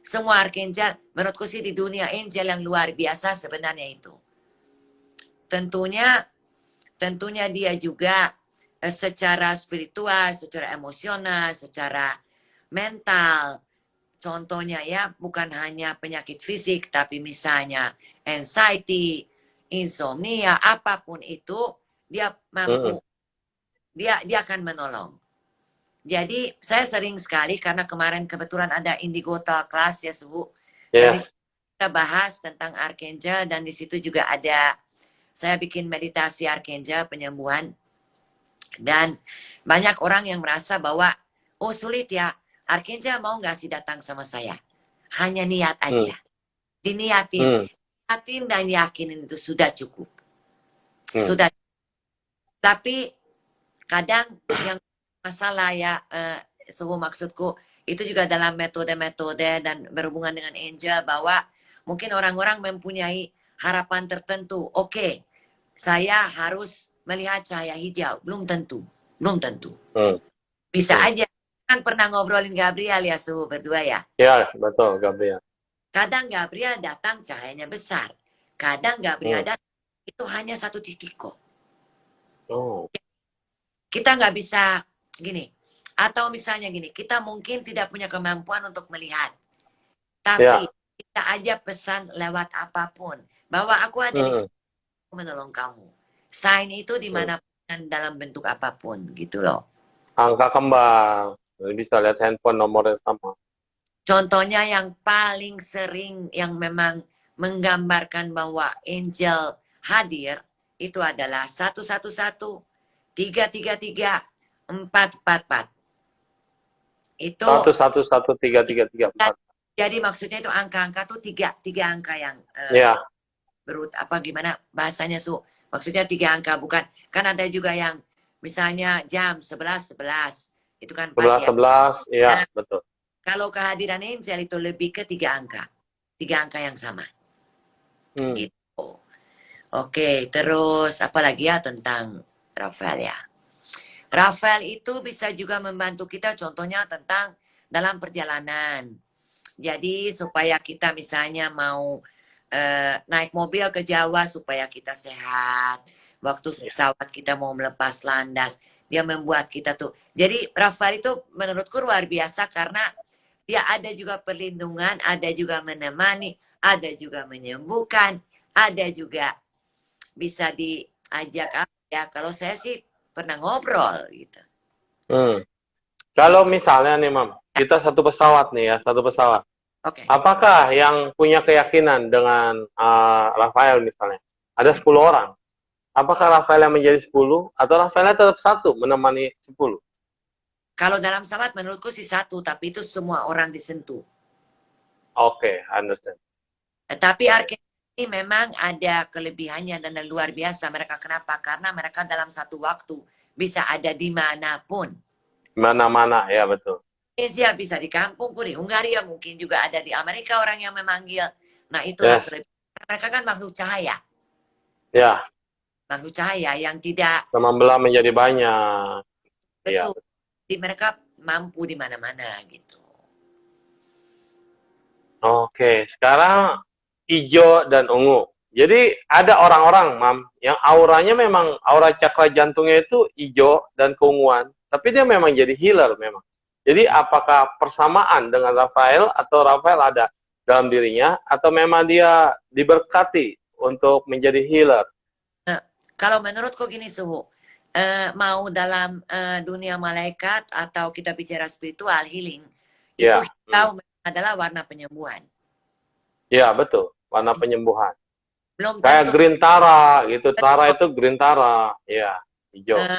semua archangel menurutku sih di dunia angel yang luar biasa sebenarnya itu. Tentunya dia juga secara spiritual, secara emosional, secara mental. Contohnya ya bukan hanya penyakit fisik tapi misalnya anxiety, insomnia, apapun itu dia mampu. Dia akan menolong. Jadi saya sering sekali karena kemarin kebetulan ada Indigo Talk Class ya Suhu. Dan kita bahas tentang Archangel dan di situ juga ada saya bikin meditasi Archangel penyembuhan. Dan banyak orang yang merasa bahwa oh sulit ya Archangel mau nggak sih datang sama saya? Hanya niat aja. Diniatin. Niatin dan yakinin itu sudah cukup. Sudah. Tapi kadang yang masalah ya Suhu maksudku itu juga dalam metode-metode dan berhubungan dengan angel bahwa mungkin orang-orang mempunyai harapan tertentu. Oke, saya harus melihat cahaya hijau. Belum tentu. Bisa aja. Kan pernah ngobrolin Gabriel ya Suhu berdua ya? Ya, betul Gabriel. Kadang Gabriel datang cahayanya besar. Kadang Gabriel datang itu hanya satu titik kok. Kita nggak bisa gini. Atau misalnya gini, kita mungkin tidak punya kemampuan untuk melihat. Tapi kita aja pesan lewat apapun. Bahwa aku ada di sini menolong kamu. Sign itu dimanapun dalam bentuk apapun gitu loh. Angka kembar. Bisa lihat handphone nomornya sama. Contohnya yang paling sering yang memang menggambarkan bahwa angel hadir itu adalah 111 333 444. Itu 1113334. Jadi maksudnya itu angka-angka tuh tiga angka yang gimana bahasanya Su Maksudnya 3 angka, bukan. Kan ada juga yang misalnya jam 11.11. Itu kan 4 11 ya. 11, iya, Nah, betul. kalau kehadiran angel itu lebih ke 3 angka. 3 angka yang sama. Hmm. Gitu. Oke, terus apa lagi ya tentang Rafael ya? Rafael itu bisa juga membantu kita contohnya tentang dalam perjalanan. Jadi supaya kita misalnya mau naik mobil ke Jawa supaya kita sehat. Waktu pesawat kita mau melepas landas, dia membuat kita tuh. Jadi Rafael itu menurutku luar biasa karena dia ada juga perlindungan, ada juga menemani, ada juga menyembuhkan, ada juga bisa diajak apa ya. Kalau saya sih pernah ngobrol gitu. Hmm. Kalau Gitu. misalnya nih, Mam, kita satu pesawat nih ya, satu pesawat. Oke. Apakah yang punya keyakinan dengan Rafael misalnya? Ada 10 orang. Apakah Rafael yang menjadi 10 atau Rafaelnya tetap satu menemani 10? Kalau dalam sahabat menurutku sih satu, tapi itu semua orang disentuh. Oke, understand. Tapi Oke. Arken ini memang ada kelebihannya dan luar biasa. Mereka kenapa? Karena mereka dalam satu waktu bisa ada dimanapun. Mana-mana, ya betul. Indonesia bisa di kampungku, di Hungaria, mungkin juga ada di Amerika orang yang memanggil. Nah itulah Yes, kelebihan. Mereka kan makhluk cahaya. ya, Makhluk cahaya yang tidak sama belah menjadi banyak. Ya, betul. Jadi mereka mampu di mana-mana gitu. oke, sekarang hijau dan ungu. Jadi ada orang-orang, Mam, yang auranya memang aura cakra jantungnya itu hijau dan keunguan, tapi dia memang jadi healer memang. Jadi apakah persamaan dengan Rafael atau Rafael ada dalam dirinya atau memang dia diberkati untuk menjadi healer? Nah, kalau menurutku gini Suhu, mau dalam dunia malaikat atau kita bicara spiritual healing, itu Ya, hijau adalah warna penyembuhan. ya betul, warna penyembuhan. Belum Kayak tentu green Tara gitu, Tara itu green Tara, ya hijau. eh,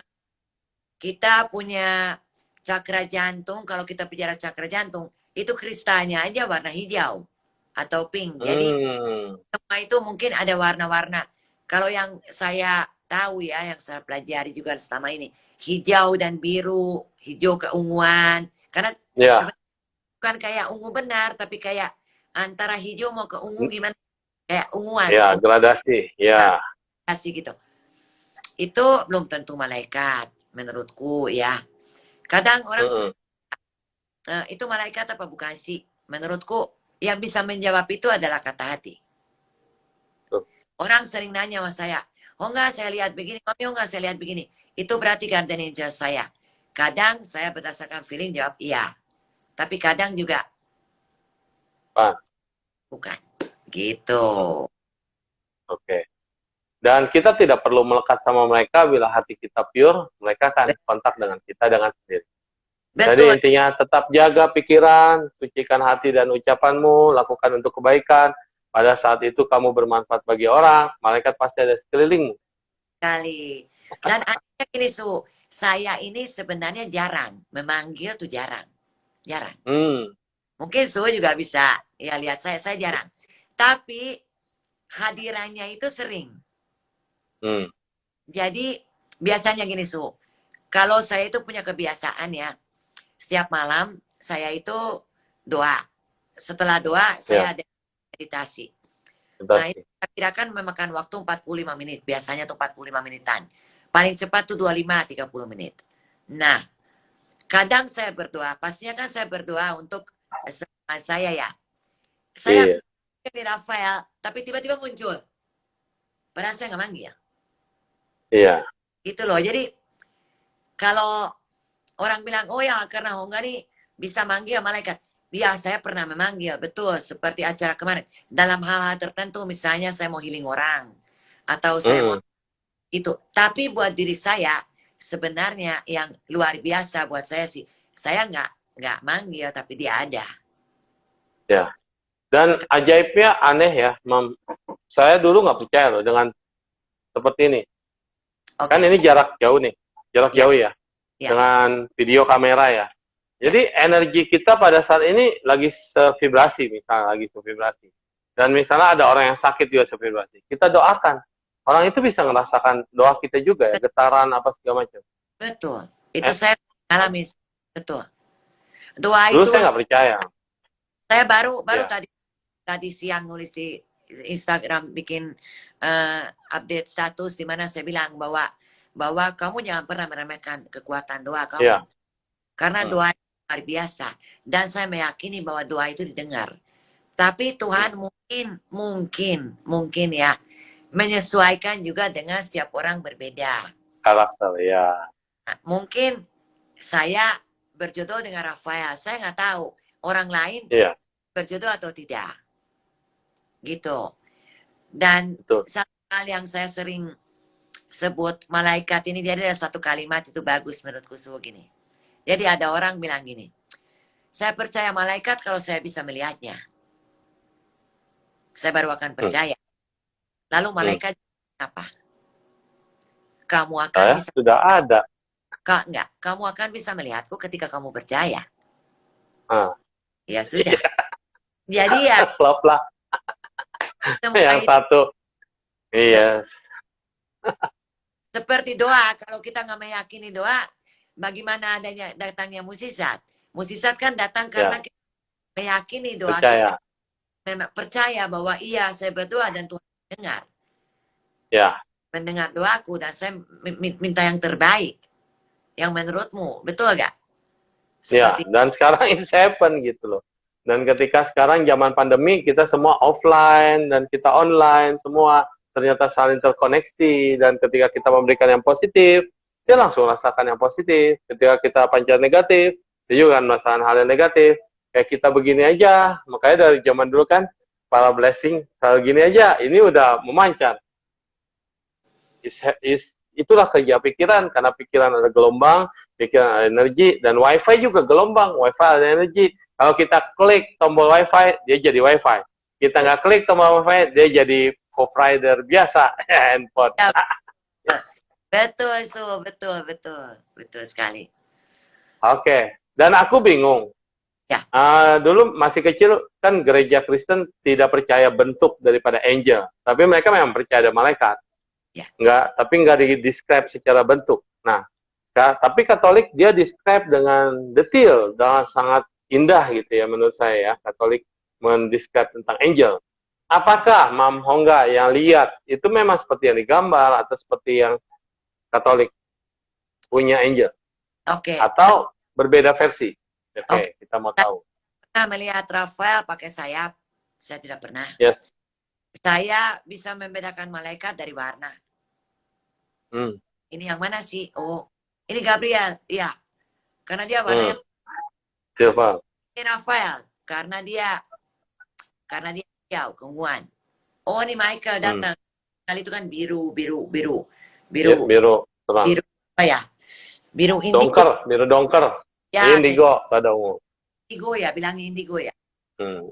kita punya cakra jantung, kalau kita bicara cakra jantung, itu kristalnya aja warna hijau atau pink. Jadi Hmm, semua itu mungkin ada warna-warna. Kalau yang saya tahu ya, yang saya pelajari juga selama ini, hijau dan biru, hijau keunguan. Karena ya, sebenarnya bukan kayak ungu benar, tapi kayak antara hijau mau ke ungu gimana? Kayak unguan, ya ungu gradasi, ya. kasih gitu. Itu belum tentu malaikat, menurutku ya. Kadang orang Mm-mm. susah, itu malaikat apa bukan sih? Menurutku yang bisa menjawab itu adalah kata hati. Tuh. Orang sering nanya sama saya, oh enggak saya lihat begini, mami oh enggak saya lihat begini. Itu berarti guardian angel saya. Kadang saya berdasarkan feeling jawab iya. Tapi kadang juga Pan. bukan. Gitu. Oke. Dan kita tidak perlu melekat sama mereka bila hati kita pure, mereka akan kontak dengan kita dengan sendiri. Jadi Betul. intinya tetap jaga pikiran, sucikan hati dan ucapanmu, lakukan untuk kebaikan. Pada saat itu kamu bermanfaat bagi orang, malaikat pasti ada sekelilingmu. Sekali. Dan anehnya gini Su, saya ini sebenarnya jarang. Memanggil tuh jarang. Jarang. Hmm, Mungkin Su juga bisa ya lihat saya jarang. Tapi hadirannya itu sering. hmm, Jadi biasanya gini Su, kalau saya itu punya kebiasaan ya, setiap malam saya itu doa. Setelah doa ya, saya ada meditasi. Nah itu meditasi. kira-kira memakan waktu 45 menit. Biasanya tuh 45 menitan. Paling cepat tuh 25-30 menit. Nah kadang saya berdoa, pastinya kan saya berdoa untuk saya ya. Saya Iya, di Rafael, tapi tiba-tiba muncul. Padahal saya nggak manggil. iya, Gitu loh. Jadi kalau orang bilang, oh ya karena Hongari bisa manggil malaikat. Ya, saya pernah memanggil, betul. Seperti acara kemarin. Dalam hal-hal tertentu, misalnya saya mau healing orang. Atau saya mau hmm, itu. Tapi buat diri saya, sebenarnya yang luar biasa buat saya sih, saya nggak manggil, tapi dia ada. ya. Dan ajaibnya aneh ya, Mam. Saya dulu nggak percaya loh dengan seperti ini. Kan Oke, ini jarak jauh nih, jarak ya, jauh ya, ya, dengan video kamera ya. ya. Jadi energi kita pada saat ini lagi sevibrasi, misalnya lagi sevibrasi. Dan misalnya ada orang yang sakit juga sevibrasi. Kita doakan, orang itu bisa ngerasakan doa kita juga ya, getaran apa segala macam. Betul. Itu Eh, saya alami. Betul. Doa dulu itu saya nggak percaya. saya baru Ya, tadi siang nulis di Instagram bikin update status di mana saya bilang bahwa kamu jangan pernah meremehkan kekuatan doa kamu ya. karena Hmm, doa itu luar biasa dan saya meyakini bahwa doa itu didengar. Tapi hmm. Tuhan mungkin ya menyesuaikan juga dengan setiap orang berbeda. Karakter, ya. Nah, mungkin saya berjodoh dengan Rafael, saya nggak tahu orang lain Iya, berjodoh atau tidak, gitu. Dan betul. satu hal yang saya sering sebut malaikat ini, dia ada satu kalimat itu bagus menurutku gini. Jadi ada orang bilang gini, saya percaya malaikat kalau saya bisa melihatnya. Saya baru akan Hmm, percaya. Lalu hmm. malaikat apa? Kamu akan Saya bisa, sudah ada. enggak, kamu akan bisa melihatku ketika kamu percaya. Ah, Ya sudah. iya, Jadi ya klop lah. semua Yang itu satu, iya, seperti doa. Kalau kita nggak meyakini doa, bagaimana adanya datangnya musisat? Musisat kan datang karena ya, kita meyakini doa kita, percaya. memang percaya bahwa iya saya berdoa dan Tuhan Ya, mendengar doaku dan saya minta yang terbaik. Yang menurutmu betul gak? ya. Seperti Dan sekarang it's happen gitu loh. Dan ketika sekarang zaman pandemi, kita semua offline dan kita online, semua ternyata saling terkoneksi. Dan ketika kita memberikan yang positif, dia langsung rasakan yang positif. Ketika kita pancar negatif, dia juga akan merasakan hal yang negatif. Kayak kita begini aja, makanya dari zaman dulu kan, para blessing, kalau gini aja, ini udah memancar. Itulah kerja pikiran, karena pikiran ada gelombang, pikiran ada energi, dan wifi juga gelombang, wifi ada energi. Kalau kita klik tombol wifi, dia jadi wifi. Kita nggak klik tombol wifi, dia jadi provider biasa, handphone. ya, betul, betul sekali. Oke, dan aku bingung. Ya, Dulu masih kecil, kan gereja Kristen tidak percaya bentuk daripada angel. Tapi mereka memang percaya ada malaikat. ya, Tapi nggak di-describe secara bentuk. Nah, tapi Katolik dia describe dengan detail, dengan sangat indah gitu ya menurut saya ya. Katolik mendescribe tentang angel. Apakah Mam Hongga yang lihat itu memang seperti yang digambar atau seperti yang Katolik punya angel? oke. Atau berbeda versi? Oke. Oke, kita mau Saya tahu. pernah melihat Rafael pakai sayap. Saya tidak pernah. Yes. Saya bisa membedakan malaikat dari warna. Hmm. Ini yang mana sih? Oh, ini Gabriel. Iya, karena dia Hmm. warnanya. Silver. Ini Rafael karena dia hijau, keunguan. Oh, ini Michael Hmm. datang. Kali itu kan biru, Ya, biru terang. biru apa ya? Biru indigo. Dongker, biru dongker. Ya, Indigo, pada ungu. indigo ya, bilangnya indigo ya.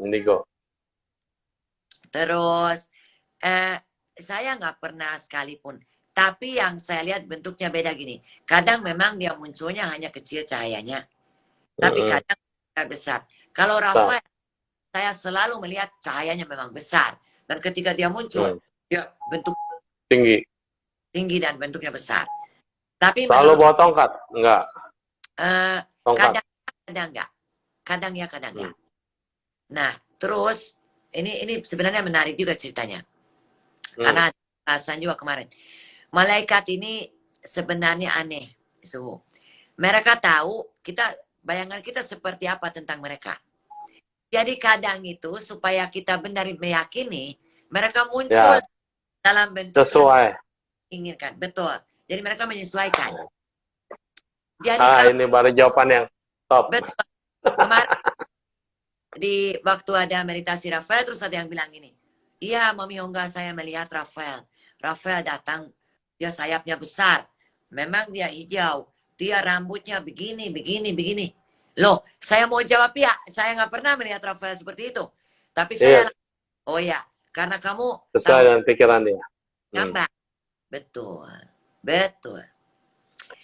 Indigo. Terus saya nggak pernah sekalipun. Tapi yang saya lihat bentuknya beda gini. Kadang memang dia munculnya hanya kecil cahayanya. Tapi kadang besar. Kalau Rafael, saya selalu melihat cahayanya memang besar. Dan ketika dia muncul, dia bentuk tinggi dan bentuknya besar. Tapi selalu bawa tongkat? Enggak. Tongkat. Kadang enggak. Kadang ya, kadang enggak. Nah, terus ini sebenarnya menarik juga ceritanya. Karena ada bahasan juga kemarin. Malaikat ini sebenarnya aneh. Mereka tahu bayangan kita seperti apa tentang mereka. Jadi kadang itu supaya kita benar meyakini, mereka muncul dalam bentuk sesuai inginkan. Betul. Jadi mereka menyesuaikan. Jadi ini baru jawaban yang top. Betul. Kemarin di waktu ada meditasi Rafael, terus ada yang bilang gini, iya Mami Hongga, saya melihat Rafael. Rafael datang, dia sayapnya besar. Memang dia hijau. Dia rambutnya begini. Loh, saya mau jawab ya, saya nggak pernah melihat Rafael seperti itu. Tapi saya, oh ya, karena kamu sesuai dengan pikiran dia. Betul.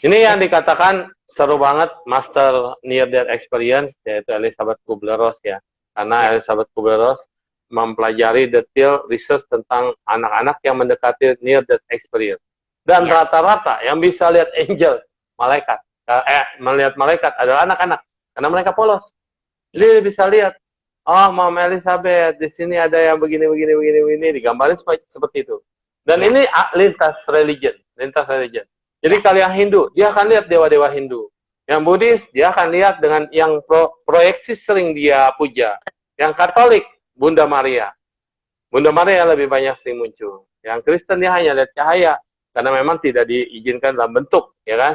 Ini yang dikatakan seru banget Master Near Death Experience, yaitu Elizabeth Kubler-Ross ya. Karena Elizabeth Kubler-Ross mempelajari detail research tentang anak-anak yang mendekati near death experience. Dan Ya. rata-rata yang bisa lihat angel, malaikat, melihat malaikat adalah anak-anak, karena mereka polos. Jadi dia bisa lihat, oh Mama Elizabeth, di sini ada yang begini, digambarin seperti itu. Dan Ya. ini lintas religion. Jadi Ya. kalau yang Hindu, dia akan lihat dewa-dewa Hindu. Yang Buddhis, dia akan lihat dengan yang proyeksi sering dia puja. Yang Katolik, Bunda Maria. Bunda Maria yang lebih banyak sering muncul. Yang Kristen dia hanya lihat cahaya, karena memang tidak diizinkan dalam bentuk, ya kan?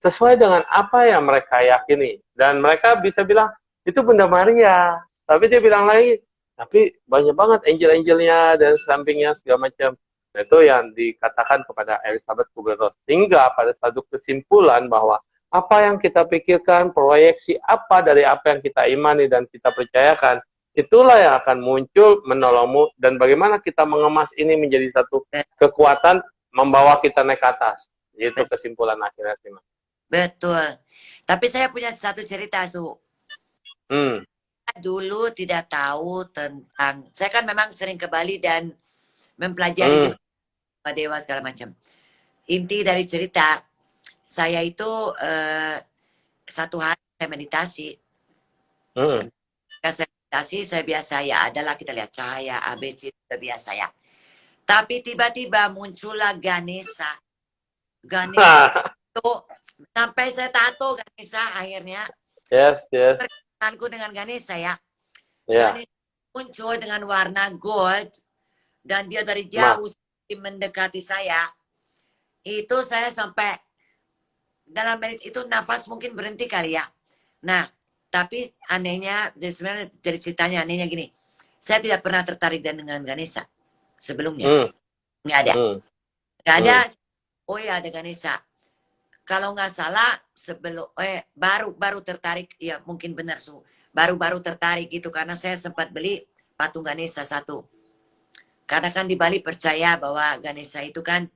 Sesuai dengan apa yang mereka yakini. Dan mereka bisa bilang, itu Bunda Maria. Tapi dia bilang lagi, tapi banyak banget angel-angelnya dan sampingnya segala macam. Nah, itu yang dikatakan kepada Elizabeth Kubler-Ross. Sehingga pada satu kesimpulan bahwa apa yang kita pikirkan, proyeksi apa dari apa yang kita imani dan kita percayakan, itulah yang akan muncul menolongmu, dan bagaimana kita mengemas ini menjadi satu kekuatan membawa kita naik ke atas. Itu kesimpulan akhirnya sih, Mas. Betul. Tapi saya punya satu cerita, Su. Dulu tidak tahu tentang, saya kan memang sering ke Bali dan mempelajari juga dewa segala macam. Inti dari cerita, saya itu satu hari saya meditasi. Ketika saya meditasi, saya biasa ya adalah kita lihat cahaya, ABC, itu biasa ya. Tapi tiba-tiba muncullah Ganesha. Ganesha itu sampai saya tato Ganesha akhirnya. Yes. Perkenalanku dengan Ganesha ya. Yeah. Ganesha muncul dengan warna gold dan dia dari jauh mendekati saya. Itu saya sampai dalam menit itu nafas mungkin berhenti kali ya. Nah, tapi anehnya, sebenarnya dari ceritanya anehnya gini. Saya tidak pernah tertarik dengan Ganesha sebelumnya. Nggak ada. Nggak ada. Oh ya, ada Ganesha. Kalau nggak salah sebelum baru tertarik, ya mungkin benar Su. Baru tertarik gitu karena saya sempat beli patung Ganesha satu. Karena kan di Bali percaya bahwa Ganesha itu kan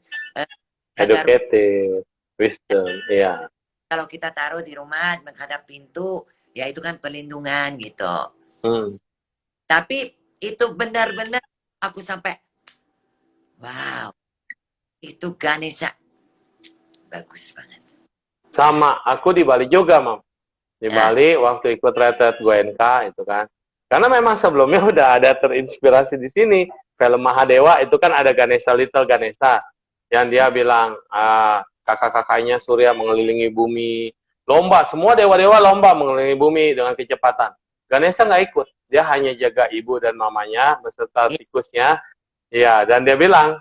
educated, wisdom, iya. Kalau kita taruh di rumah menghadap pintu, ya itu kan perlindungan gitu. Tapi itu benar-benar aku sampai, wow, itu Ganesha bagus banget. Sama, aku di Bali juga, Mam. Di Bali waktu ikut retret GWNK itu kan. Karena memang sebelumnya udah ada terinspirasi di sini. Film Mahadewa itu kan ada Ganesha, Little Ganesha. Yang dia bilang, kakak-kakaknya Surya mengelilingi bumi. Lomba, semua dewa-dewa lomba mengelilingi bumi dengan kecepatan. Ganesha nggak ikut. Dia hanya jaga ibu dan mamanya beserta tikusnya. Ya, dan dia bilang,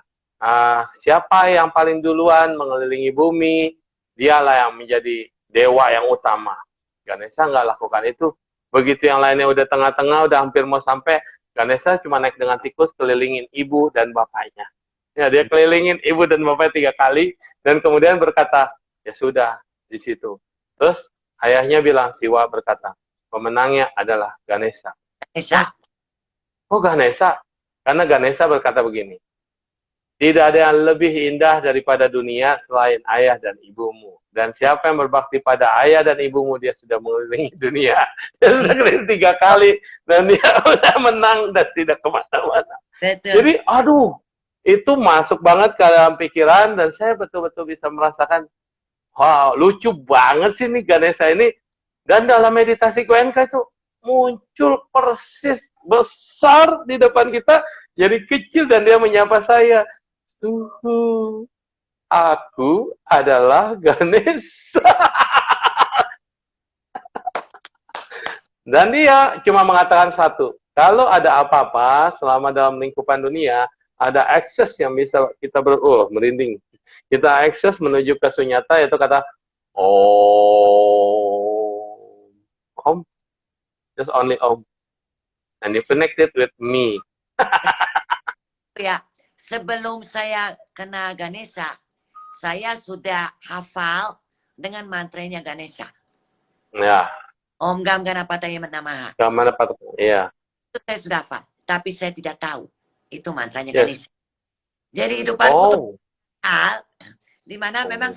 siapa yang paling duluan mengelilingi bumi, dialah yang menjadi dewa yang utama. Ganesha nggak lakukan itu. Begitu yang lainnya udah tengah-tengah, udah hampir mau sampai, Ganesha cuma naik dengan tikus kelilingin ibu dan bapaknya. Ya, dia kelilingin ibu dan bapaknya 3 kali, dan kemudian berkata, ya sudah, di situ. Terus ayahnya bilang, Siwa berkata, pemenangnya adalah Ganesha. Ganesha. Oh Ganesha? Karena Ganesha berkata begini, tidak ada yang lebih indah daripada dunia selain ayah dan ibumu. Dan siapa yang berbakti pada ayah dan ibumu, dia sudah mengelilingi dunia. Dia sudah keliling 3 kali, dan dia sudah menang dan tidak kemana-mana. Jadi, aduh, itu masuk banget ke dalam pikiran, dan saya betul-betul bisa merasakan, wow, lucu banget sih nih Ganesha ini. Dan dalam meditasi GWNK itu muncul persis besar di depan kita, jadi kecil, dan dia menyapa saya. Aku adalah Ganesha. Dan dia cuma mengatakan satu, kalau ada apa-apa selama dalam lingkupan dunia, ada akses yang bisa kita merinding. Kita akses menuju ke sunyata, yaitu kata Om. Just only Om. And you connected with me. Ya, sebelum saya kena Ganesha, saya sudah hafal dengan mantranya Ganesha. Ya. Om Gam Ganapataya Namaha. Iya. Itu saya sudah hafal, tapi saya tidak tahu itu mantranya Ganesha. Jadi hidupanku tuh hal di mana memang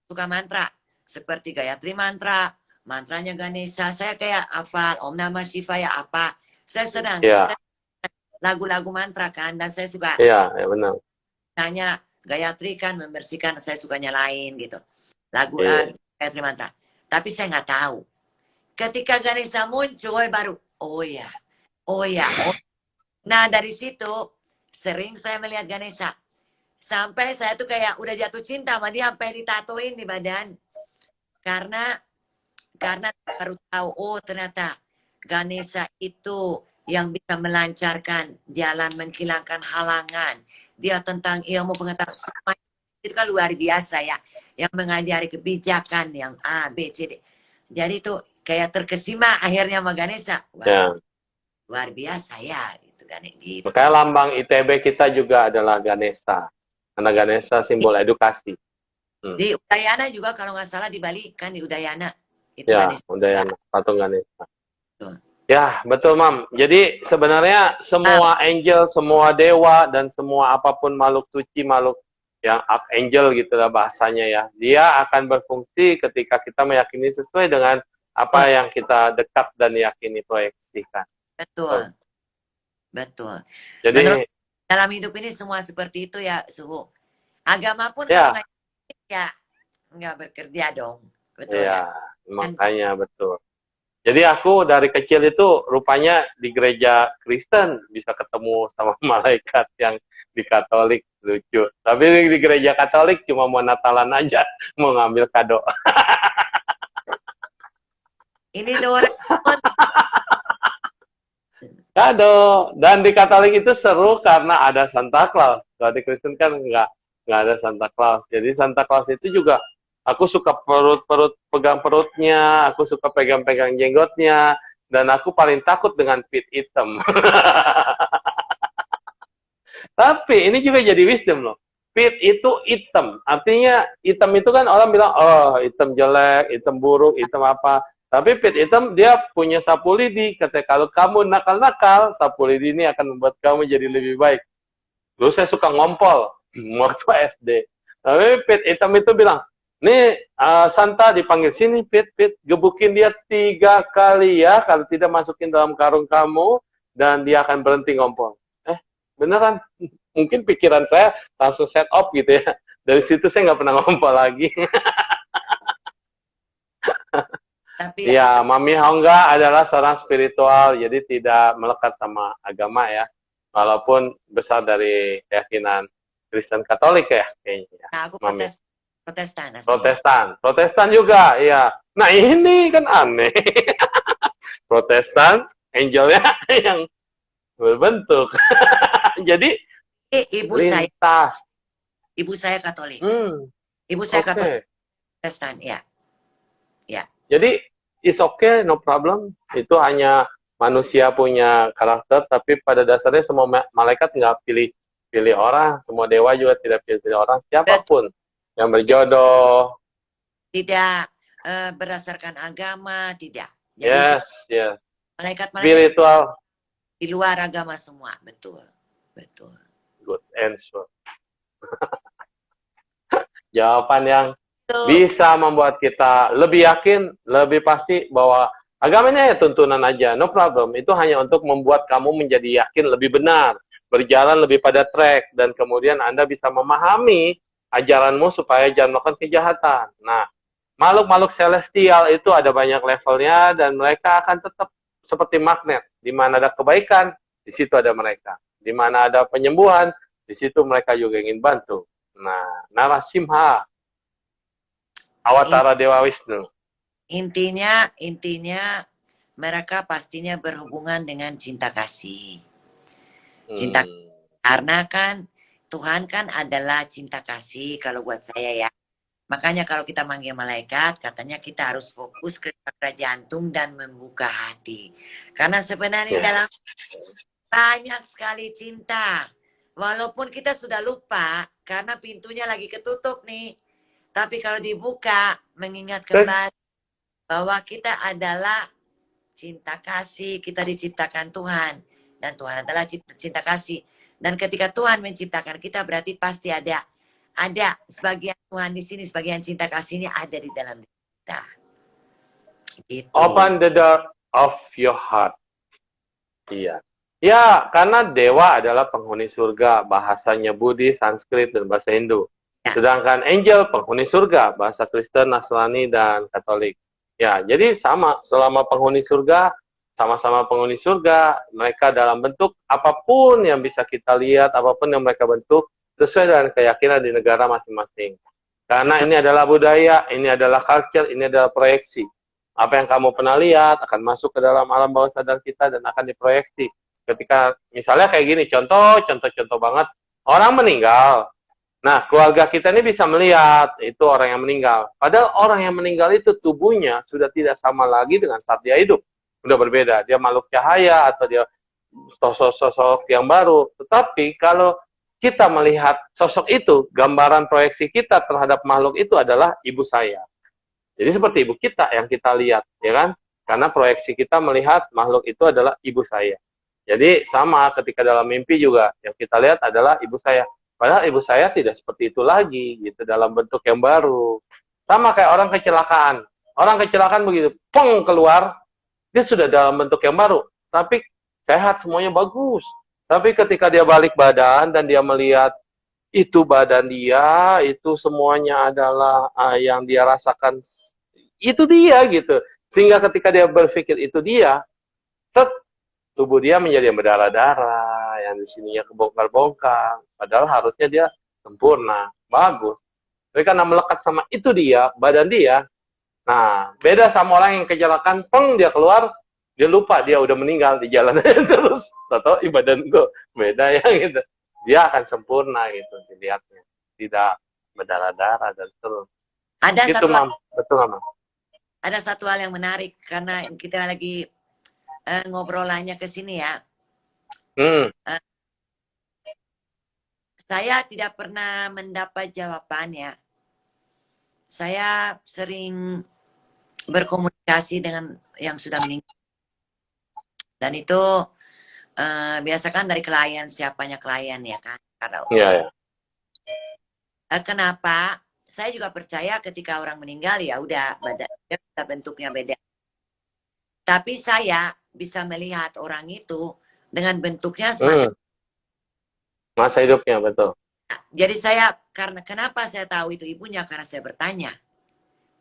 suka mantra seperti Gayatri mantra, mantranya Ganesha. Saya kayak hafal Om Namah Shivaya apa. Saya senang. Iya, Lagu-lagu mantra kan, dan saya suka iya, ya benar. nanya Gayatri kan membersihkan, saya suka nyalain gitu. Lagu Iya, Gayatri mantra. Tapi saya nggak tahu. Ketika Ganesha muncul baru, oh ya, oh ya, oh. Nah dari situ sering saya melihat Ganesha. Sampai saya tuh kayak udah jatuh cinta sama dia sampai ditatoin di badan. Karena baru tahu, oh ternyata Ganesha itu yang bisa melancarkan jalan, menghilangkan halangan. Dia tentang ilmu pengetahuan semua itu kan luar biasa ya. Yang mengajari kebijakan yang A, B, C, D. Jadi itu kayak terkesima akhirnya sama Ganesha. Wah, ya. luar biasa ya gitu kan gitu. Makanya lambang ITB kita juga adalah Ganesha. Karena Ganesha simbol edukasi. Di Udayana juga kalau nggak salah di Bali kan di Udayana itu Ya, Ganesha. Udayana, patung Ganesha. Tuh. Ya, betul, Mam. Jadi sebenarnya semua angel, semua dewa, dan semua apapun makhluk suci, makhluk yang archangel gitu lah bahasanya ya. Dia akan berfungsi ketika kita meyakini sesuai dengan apa yang kita dekat dan yakini proyeksikan. Betul, betul. Menurut Jadi, dalam hidup ini semua seperti itu ya, Suhu. Agama pun kalau ya, nggak ya nggak bekerja dong, betul ya. ya, Kan makanya betul. Jadi aku dari kecil itu rupanya di gereja Kristen bisa ketemu sama malaikat yang di Katolik, lucu. Tapi di gereja Katolik cuma mau Natalan aja, mau ngambil kado. ini Doraemon. Kado. Dan di Katolik itu seru karena ada Santa Claus. Kalau di Kristen kan nggak ada Santa Claus. Jadi Santa Claus itu juga aku suka pegang perutnya, aku suka pegang-pegang jenggotnya, dan aku paling takut dengan pit hitam. Tapi ini juga jadi wisdom loh. Pit itu hitam. Artinya hitam itu kan orang bilang, oh hitam jelek, hitam buruk, hitam apa. Tapi pit hitam dia punya sapu lidi. Kata kalau kamu nakal-nakal, sapu lidi ini akan membuat kamu jadi lebih baik. Dulu saya suka ngompol waktu SD. Tapi pit hitam itu bilang, nih Santa dipanggil sini pit, gebukin dia 3 kali ya. Kalau tidak masukin dalam karung kamu, dan dia akan berhenti ngompol. Beneran, mungkin pikiran saya langsung set up gitu ya. Dari situ saya nggak pernah ngompol lagi. Tapi Ya, Mami Hongga adalah seorang spiritual, jadi tidak melekat sama agama ya. Walaupun besar dari keyakinan Kristen Katolik ya, kayaknya. nah, aku Mami. Protestan aslinya. Protestan juga, iya. Nah ini kan aneh. Protestan, angelnya yang berbentuk. Jadi Ibu lintas. saya Katolik. Hmm, Ibu saya oke. Katolik Protestan, ya. Ya. Jadi it's okay, no problem. Itu hanya manusia punya karakter, tapi pada dasarnya semua malaikat nggak pilih orang, semua dewa juga tidak pilih orang, siapapun yang berjodoh. Tidak berdasarkan agama, tidak. Jadi Yes. malaikat-malaikat Spiritual. di luar agama semua, betul. Good answer. Jawaban yang bisa membuat kita lebih yakin, lebih pasti bahwa agamanya ya tuntunan aja, no problem. Itu hanya untuk membuat kamu menjadi yakin lebih benar, berjalan lebih pada track, dan kemudian Anda bisa memahami ajaranmu supaya jangan melakukan kejahatan. Nah, makhluk-makhluk celestial itu ada banyak levelnya, dan mereka akan tetap seperti magnet. Di mana ada kebaikan, di situ ada mereka. Di mana ada penyembuhan, di situ mereka juga ingin bantu. Nah, Narasimha, Awatara Dewa Wisnu. Intinya mereka pastinya berhubungan dengan cinta kasih. Karena kan Tuhan kan adalah cinta kasih kalau buat saya ya. Makanya kalau kita manggil malaikat, katanya kita harus fokus ke chakra jantung dan membuka hati. Karena sebenarnya dalam banyak sekali cinta. Walaupun kita sudah lupa karena pintunya lagi ketutup nih. Tapi kalau dibuka, mengingat kembali bahwa kita adalah cinta kasih, kita diciptakan Tuhan. Dan Tuhan adalah cinta kasih. Dan ketika Tuhan menciptakan kita, berarti pasti ada sebagian Tuhan di sini, sebagian cinta kasihnya ada di dalam kita. Gitu. Open the door of your heart. Iya. Ya, karena dewa adalah penghuni surga, bahasanya Budi, Sanskrit, dan bahasa Hindu. Ya. Sedangkan angel penghuni surga, bahasa Kristen, Nasrani, dan Katolik. Ya, jadi sama, selama penghuni surga, sama-sama penghuni surga, mereka dalam bentuk apapun yang bisa kita lihat, apapun yang mereka bentuk, sesuai dengan keyakinan di negara masing-masing. Karena Betul. ini adalah budaya, ini adalah culture, ini adalah proyeksi. Apa yang kamu pernah lihat akan masuk ke dalam alam bawah sadar kita dan akan diproyeksi. Ketika misalnya kayak gini, contoh banget, orang meninggal. Nah, keluarga kita ini bisa melihat itu orang yang meninggal. Padahal orang yang meninggal itu tubuhnya sudah tidak sama lagi dengan saat dia hidup. Sudah berbeda. Dia makhluk cahaya atau dia sosok-sosok yang baru. Tetapi kalau kita melihat sosok itu, gambaran proyeksi kita terhadap makhluk itu adalah ibu saya. Jadi seperti ibu kita yang kita lihat, ya kan? Karena proyeksi kita melihat makhluk itu adalah ibu saya. Jadi sama ketika dalam mimpi juga yang kita lihat adalah ibu saya. Padahal ibu saya tidak seperti itu lagi, gitu, dalam bentuk yang baru. Sama kayak orang kecelakaan. Orang kecelakaan begitu, peng keluar, dia sudah dalam bentuk yang baru. Tapi sehat, semuanya bagus. Tapi ketika dia balik badan dan dia melihat itu badan dia, itu semuanya adalah yang dia rasakan, itu dia gitu. Sehingga ketika dia berpikir itu dia, set, tubuh dia menjadi yang berdarah-darah, yang di sininya kebongkar-bongkar. Padahal harusnya dia sempurna, bagus. Tapi karena melekat sama itu dia, badan dia, nah beda sama orang yang kecelakaan, peng dia keluar, dia lupa dia udah meninggal di jalan terus. Atau badan gue beda ya gitu. Dia akan sempurna gitu dilihatnya, tidak berdarah-darah dan terus. Ada Gitu, satu Mam. Betul, Mam. ada satu hal yang menarik karena kita lagi ngobrolannya ke sini ya. Hmm. Saya tidak pernah mendapat jawabannya. Saya sering berkomunikasi dengan yang sudah meninggal. Dan itu biasakan dari klien, siapanya klien ya kan. Iya, ya. Kenapa? Saya juga percaya ketika orang meninggal ya udah badannya bentuknya beda. Tapi saya bisa melihat orang itu dengan bentuknya semasa. Masa hidupnya, betul. Jadi saya karena kenapa saya tahu itu ibunya karena saya bertanya.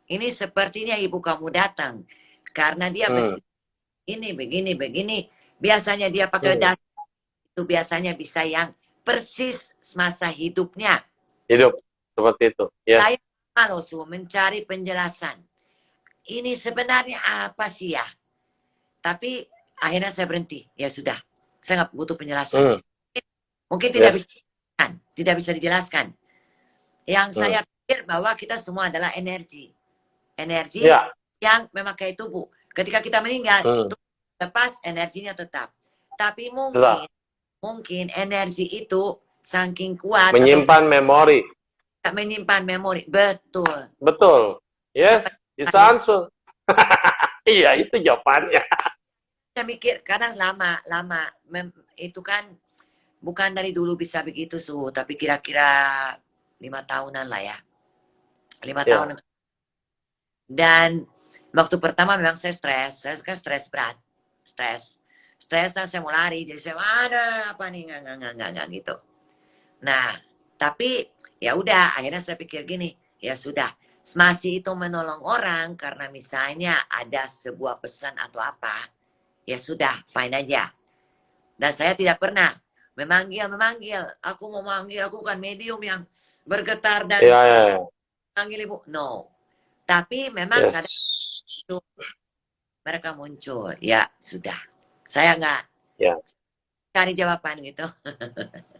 Ini sepertinya ibu kamu datang karena dia begini. Biasanya dia pakai dasi itu biasanya bisa yang persis semasa hidupnya. Hidup seperti itu. Yes. Saya malu mencari penjelasan. Ini sebenarnya apa sih ya? Tapi akhirnya saya berhenti. Ya sudah, saya nggak butuh penjelasan. Mungkin tidak bisa dijelaskan. Yang saya pikir bahwa kita semua adalah energi. Energi yang memakai tubuh. Ketika kita meninggal, tubuh lepas, energinya tetap. Tapi mungkin energi itu saking kuat. Menyimpan memori. Menyimpan memori. Betul. Betul. Yes, bisa answer. Iya, itu jawabannya. Saya mikir, karena lama. Itu kan bukan dari dulu bisa begitu, tapi kira-kira 5 tahunan lah ya. 5 tahun. Dan waktu pertama memang saya stres. Saya kan stres berat. Stres dan saya mau lari. Jadi saya ada apa nih nggak gitu. Nah, tapi ya udah akhirnya saya pikir gini, ya sudah. Masih itu menolong orang karena misalnya ada sebuah pesan atau apa. Ya sudah, fine aja. Dan saya tidak pernah memanggil. Aku mau manggil, aku kan medium yang bergetar dan manggil ibu. No. Tapi memang kadang itu mereka muncul. Ya sudah. Saya nggak cari jawaban gitu.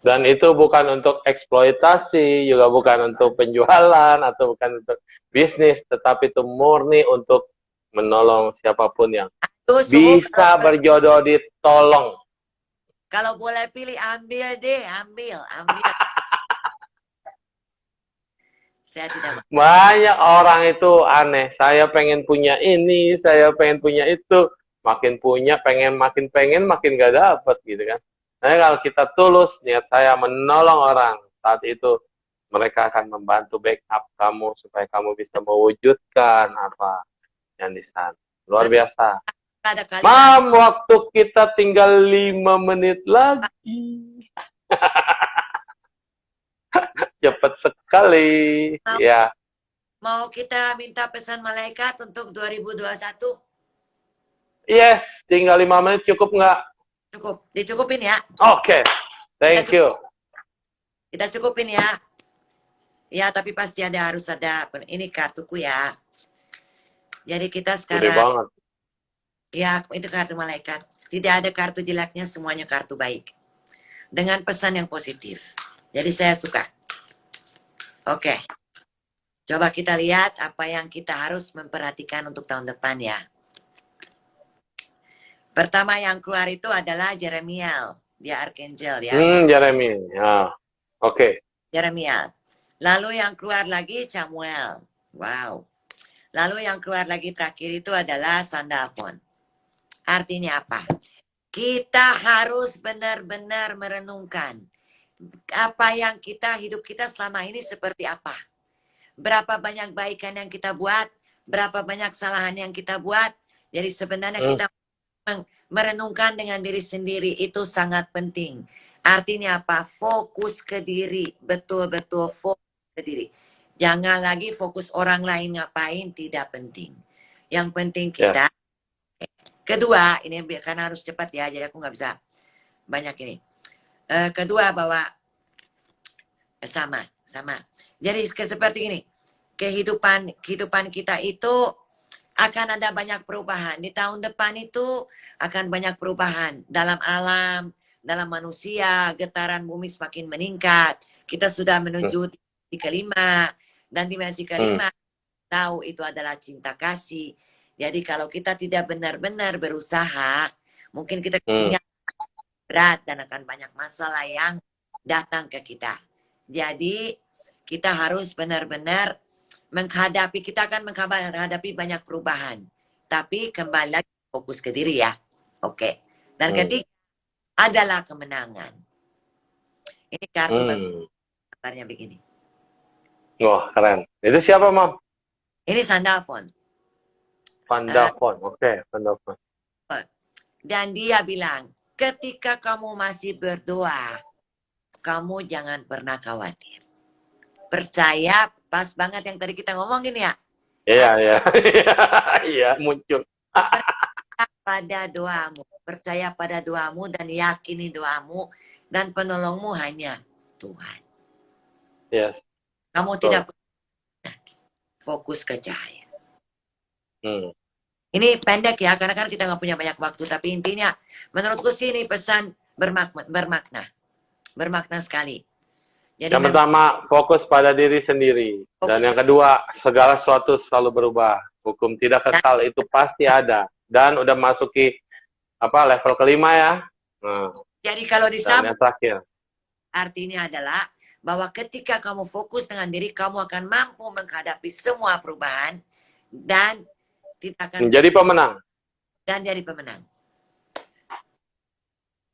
Dan itu bukan untuk eksploitasi, juga bukan untuk penjualan, atau bukan untuk bisnis, tetapi itu murni untuk menolong siapapun yang bisa berjodoh ditolong. Kalau boleh pilih, ambil deh, ambil. Saya tidak. Banyak orang itu aneh. Saya pengen punya ini, saya pengen punya itu. Makin punya, makin pengen, makin gak dapet gitu kan. Nah, kalau kita tulus, niat saya menolong orang, saat itu mereka akan membantu backup kamu supaya kamu bisa mewujudkan apa yang di sana. Luar biasa. ada kalimat. Mam, waktu kita tinggal 5 menit lagi. Cepat sekali. Mau, Ya. mau kita minta pesan malaikat untuk 2021? Yes, tinggal 5 menit cukup nggak? Cukup, dicukupin ya. Oke, thank you. Kita cukupin ya. Ya, tapi pasti harus ada. Ini kartuku ya. Jadi kita Gede sekarang, banget. ya itu kartu malaikat. Tidak ada kartu jeleknya, semuanya kartu baik. Dengan pesan yang positif. Jadi saya suka. Oke. Coba kita lihat apa yang kita harus memperhatikan untuk tahun depan ya. Pertama yang keluar itu adalah Jeremiel. Dia Archangel ya. Jeremy. Ya. Oke. Jeremiel. Lalu yang keluar lagi Samuel. Wow. Lalu yang keluar lagi terakhir itu adalah Sandalphon. Artinya apa? Kita harus benar-benar merenungkan apa yang hidup kita selama ini seperti apa. Berapa banyak baikan yang kita buat, berapa banyak kesalahan yang kita buat. Jadi sebenarnya kita merenungkan dengan diri sendiri itu sangat penting. Artinya apa? Fokus ke diri, betul-betul fokus ke diri. Jangan lagi fokus orang lain ngapain, tidak penting. Yang penting kita. Kedua, ini karena harus cepat ya, jadi aku nggak bisa banyak ini. Kedua bahwa sama. Jadi seperti ini, kehidupan kita itu akan ada banyak perubahan. Di tahun depan itu akan banyak perubahan dalam alam, dalam manusia, getaran bumi semakin meningkat. Kita sudah menuju di kelima. Dan dimensi kelima, tahu itu adalah cinta kasih. Jadi kalau kita tidak benar-benar berusaha, mungkin kita punya berat dan akan banyak masalah yang datang ke kita. Jadi kita harus benar-benar kita akan menghadapi banyak perubahan. Tapi kembali lagi fokus ke diri ya. Oke. Dan ketiga adalah kemenangan. Ini kartu kabarnya begini. Wah, keren. Itu siapa, Mam? Ini Sandalphon. Sandalphon. Oke, Sandalphon. Dan dia bilang, ketika kamu masih berdoa, kamu jangan pernah khawatir. Percaya, pas banget yang tadi kita ngomongin ya. Iya. Iya, muncul. Percaya pada doamu dan yakini doamu dan penolongmu hanya Tuhan. Yes. Kamu tidak fokus ke cahaya. Ini pendek ya, karena kan kita nggak punya banyak waktu. Tapi intinya, menurutku sih ini pesan bermakna sekali. Jadi yang pertama, fokus pada diri sendiri. Dan yang kedua, segala sesuatu selalu berubah. Hukum tidak kekal itu pasti ada. Dan udah masuki level kelima ya. Jadi kalau disambung, yang terakhir, artinya adalah bahwa ketika kamu fokus dengan diri, kamu akan mampu menghadapi semua perubahan dan tidak akan menjadi pemenang. Dan jadi pemenang.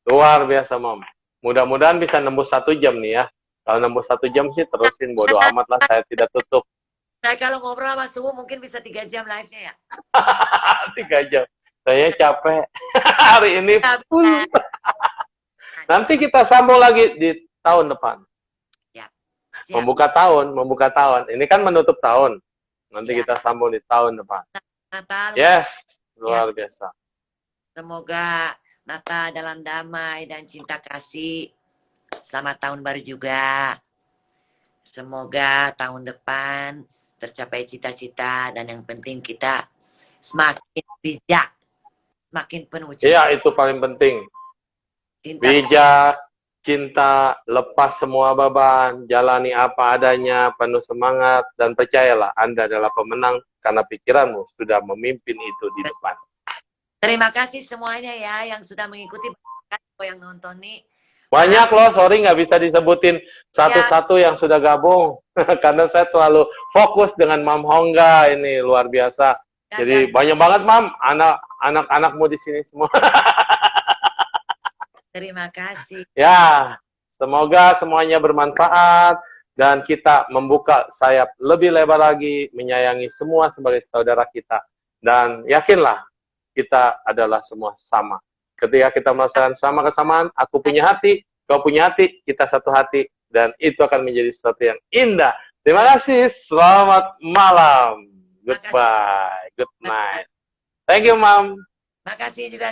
Luar biasa, Mam. Mudah-mudahan bisa nembus 1 jam nih ya. Kalau nembus 1 jam sih terusin, bodo amat lah, saya tidak tutup. Saya kalau ngobrol sama Suhu mungkin bisa 3 jam live-nya ya. 3 jam. Saya capek. Hari ini full. Nanti kita sambung lagi di tahun depan. Siap. Membuka tahun. Ini kan menutup tahun. Nanti kita sambung di tahun depan. Natal. Yes, luar biasa. Semoga Natal dalam damai dan cinta kasih. Selamat tahun baru juga. Semoga tahun depan tercapai cita-cita dan yang penting kita semakin bijak, semakin penuh cinta. Iya, itu paling penting. Bijak, cinta, lepas semua beban, jalani apa adanya, penuh semangat, dan percayalah Anda adalah pemenang karena pikiranmu sudah memimpin itu di depan. Terima kasih semuanya ya yang sudah mengikuti, yang nonton nih. Banyak loh, sorry nggak bisa disebutin satu-satu yang sudah gabung. Karena saya terlalu fokus dengan Mam Hongga ini, luar biasa. Jadi banyak banget Mam, anak-anakmu di sini semua. Terima kasih. Ya, semoga semuanya bermanfaat dan kita membuka sayap lebih lebar lagi, menyayangi semua sebagai saudara kita. Dan yakinlah, kita adalah semua sama. Ketika kita merasakan sama kesamaan, aku punya hati, kau punya hati, kita satu hati, dan itu akan menjadi sesuatu yang indah. Terima kasih, selamat malam. Goodbye, good night. Thank you, Mom. Makasih juga.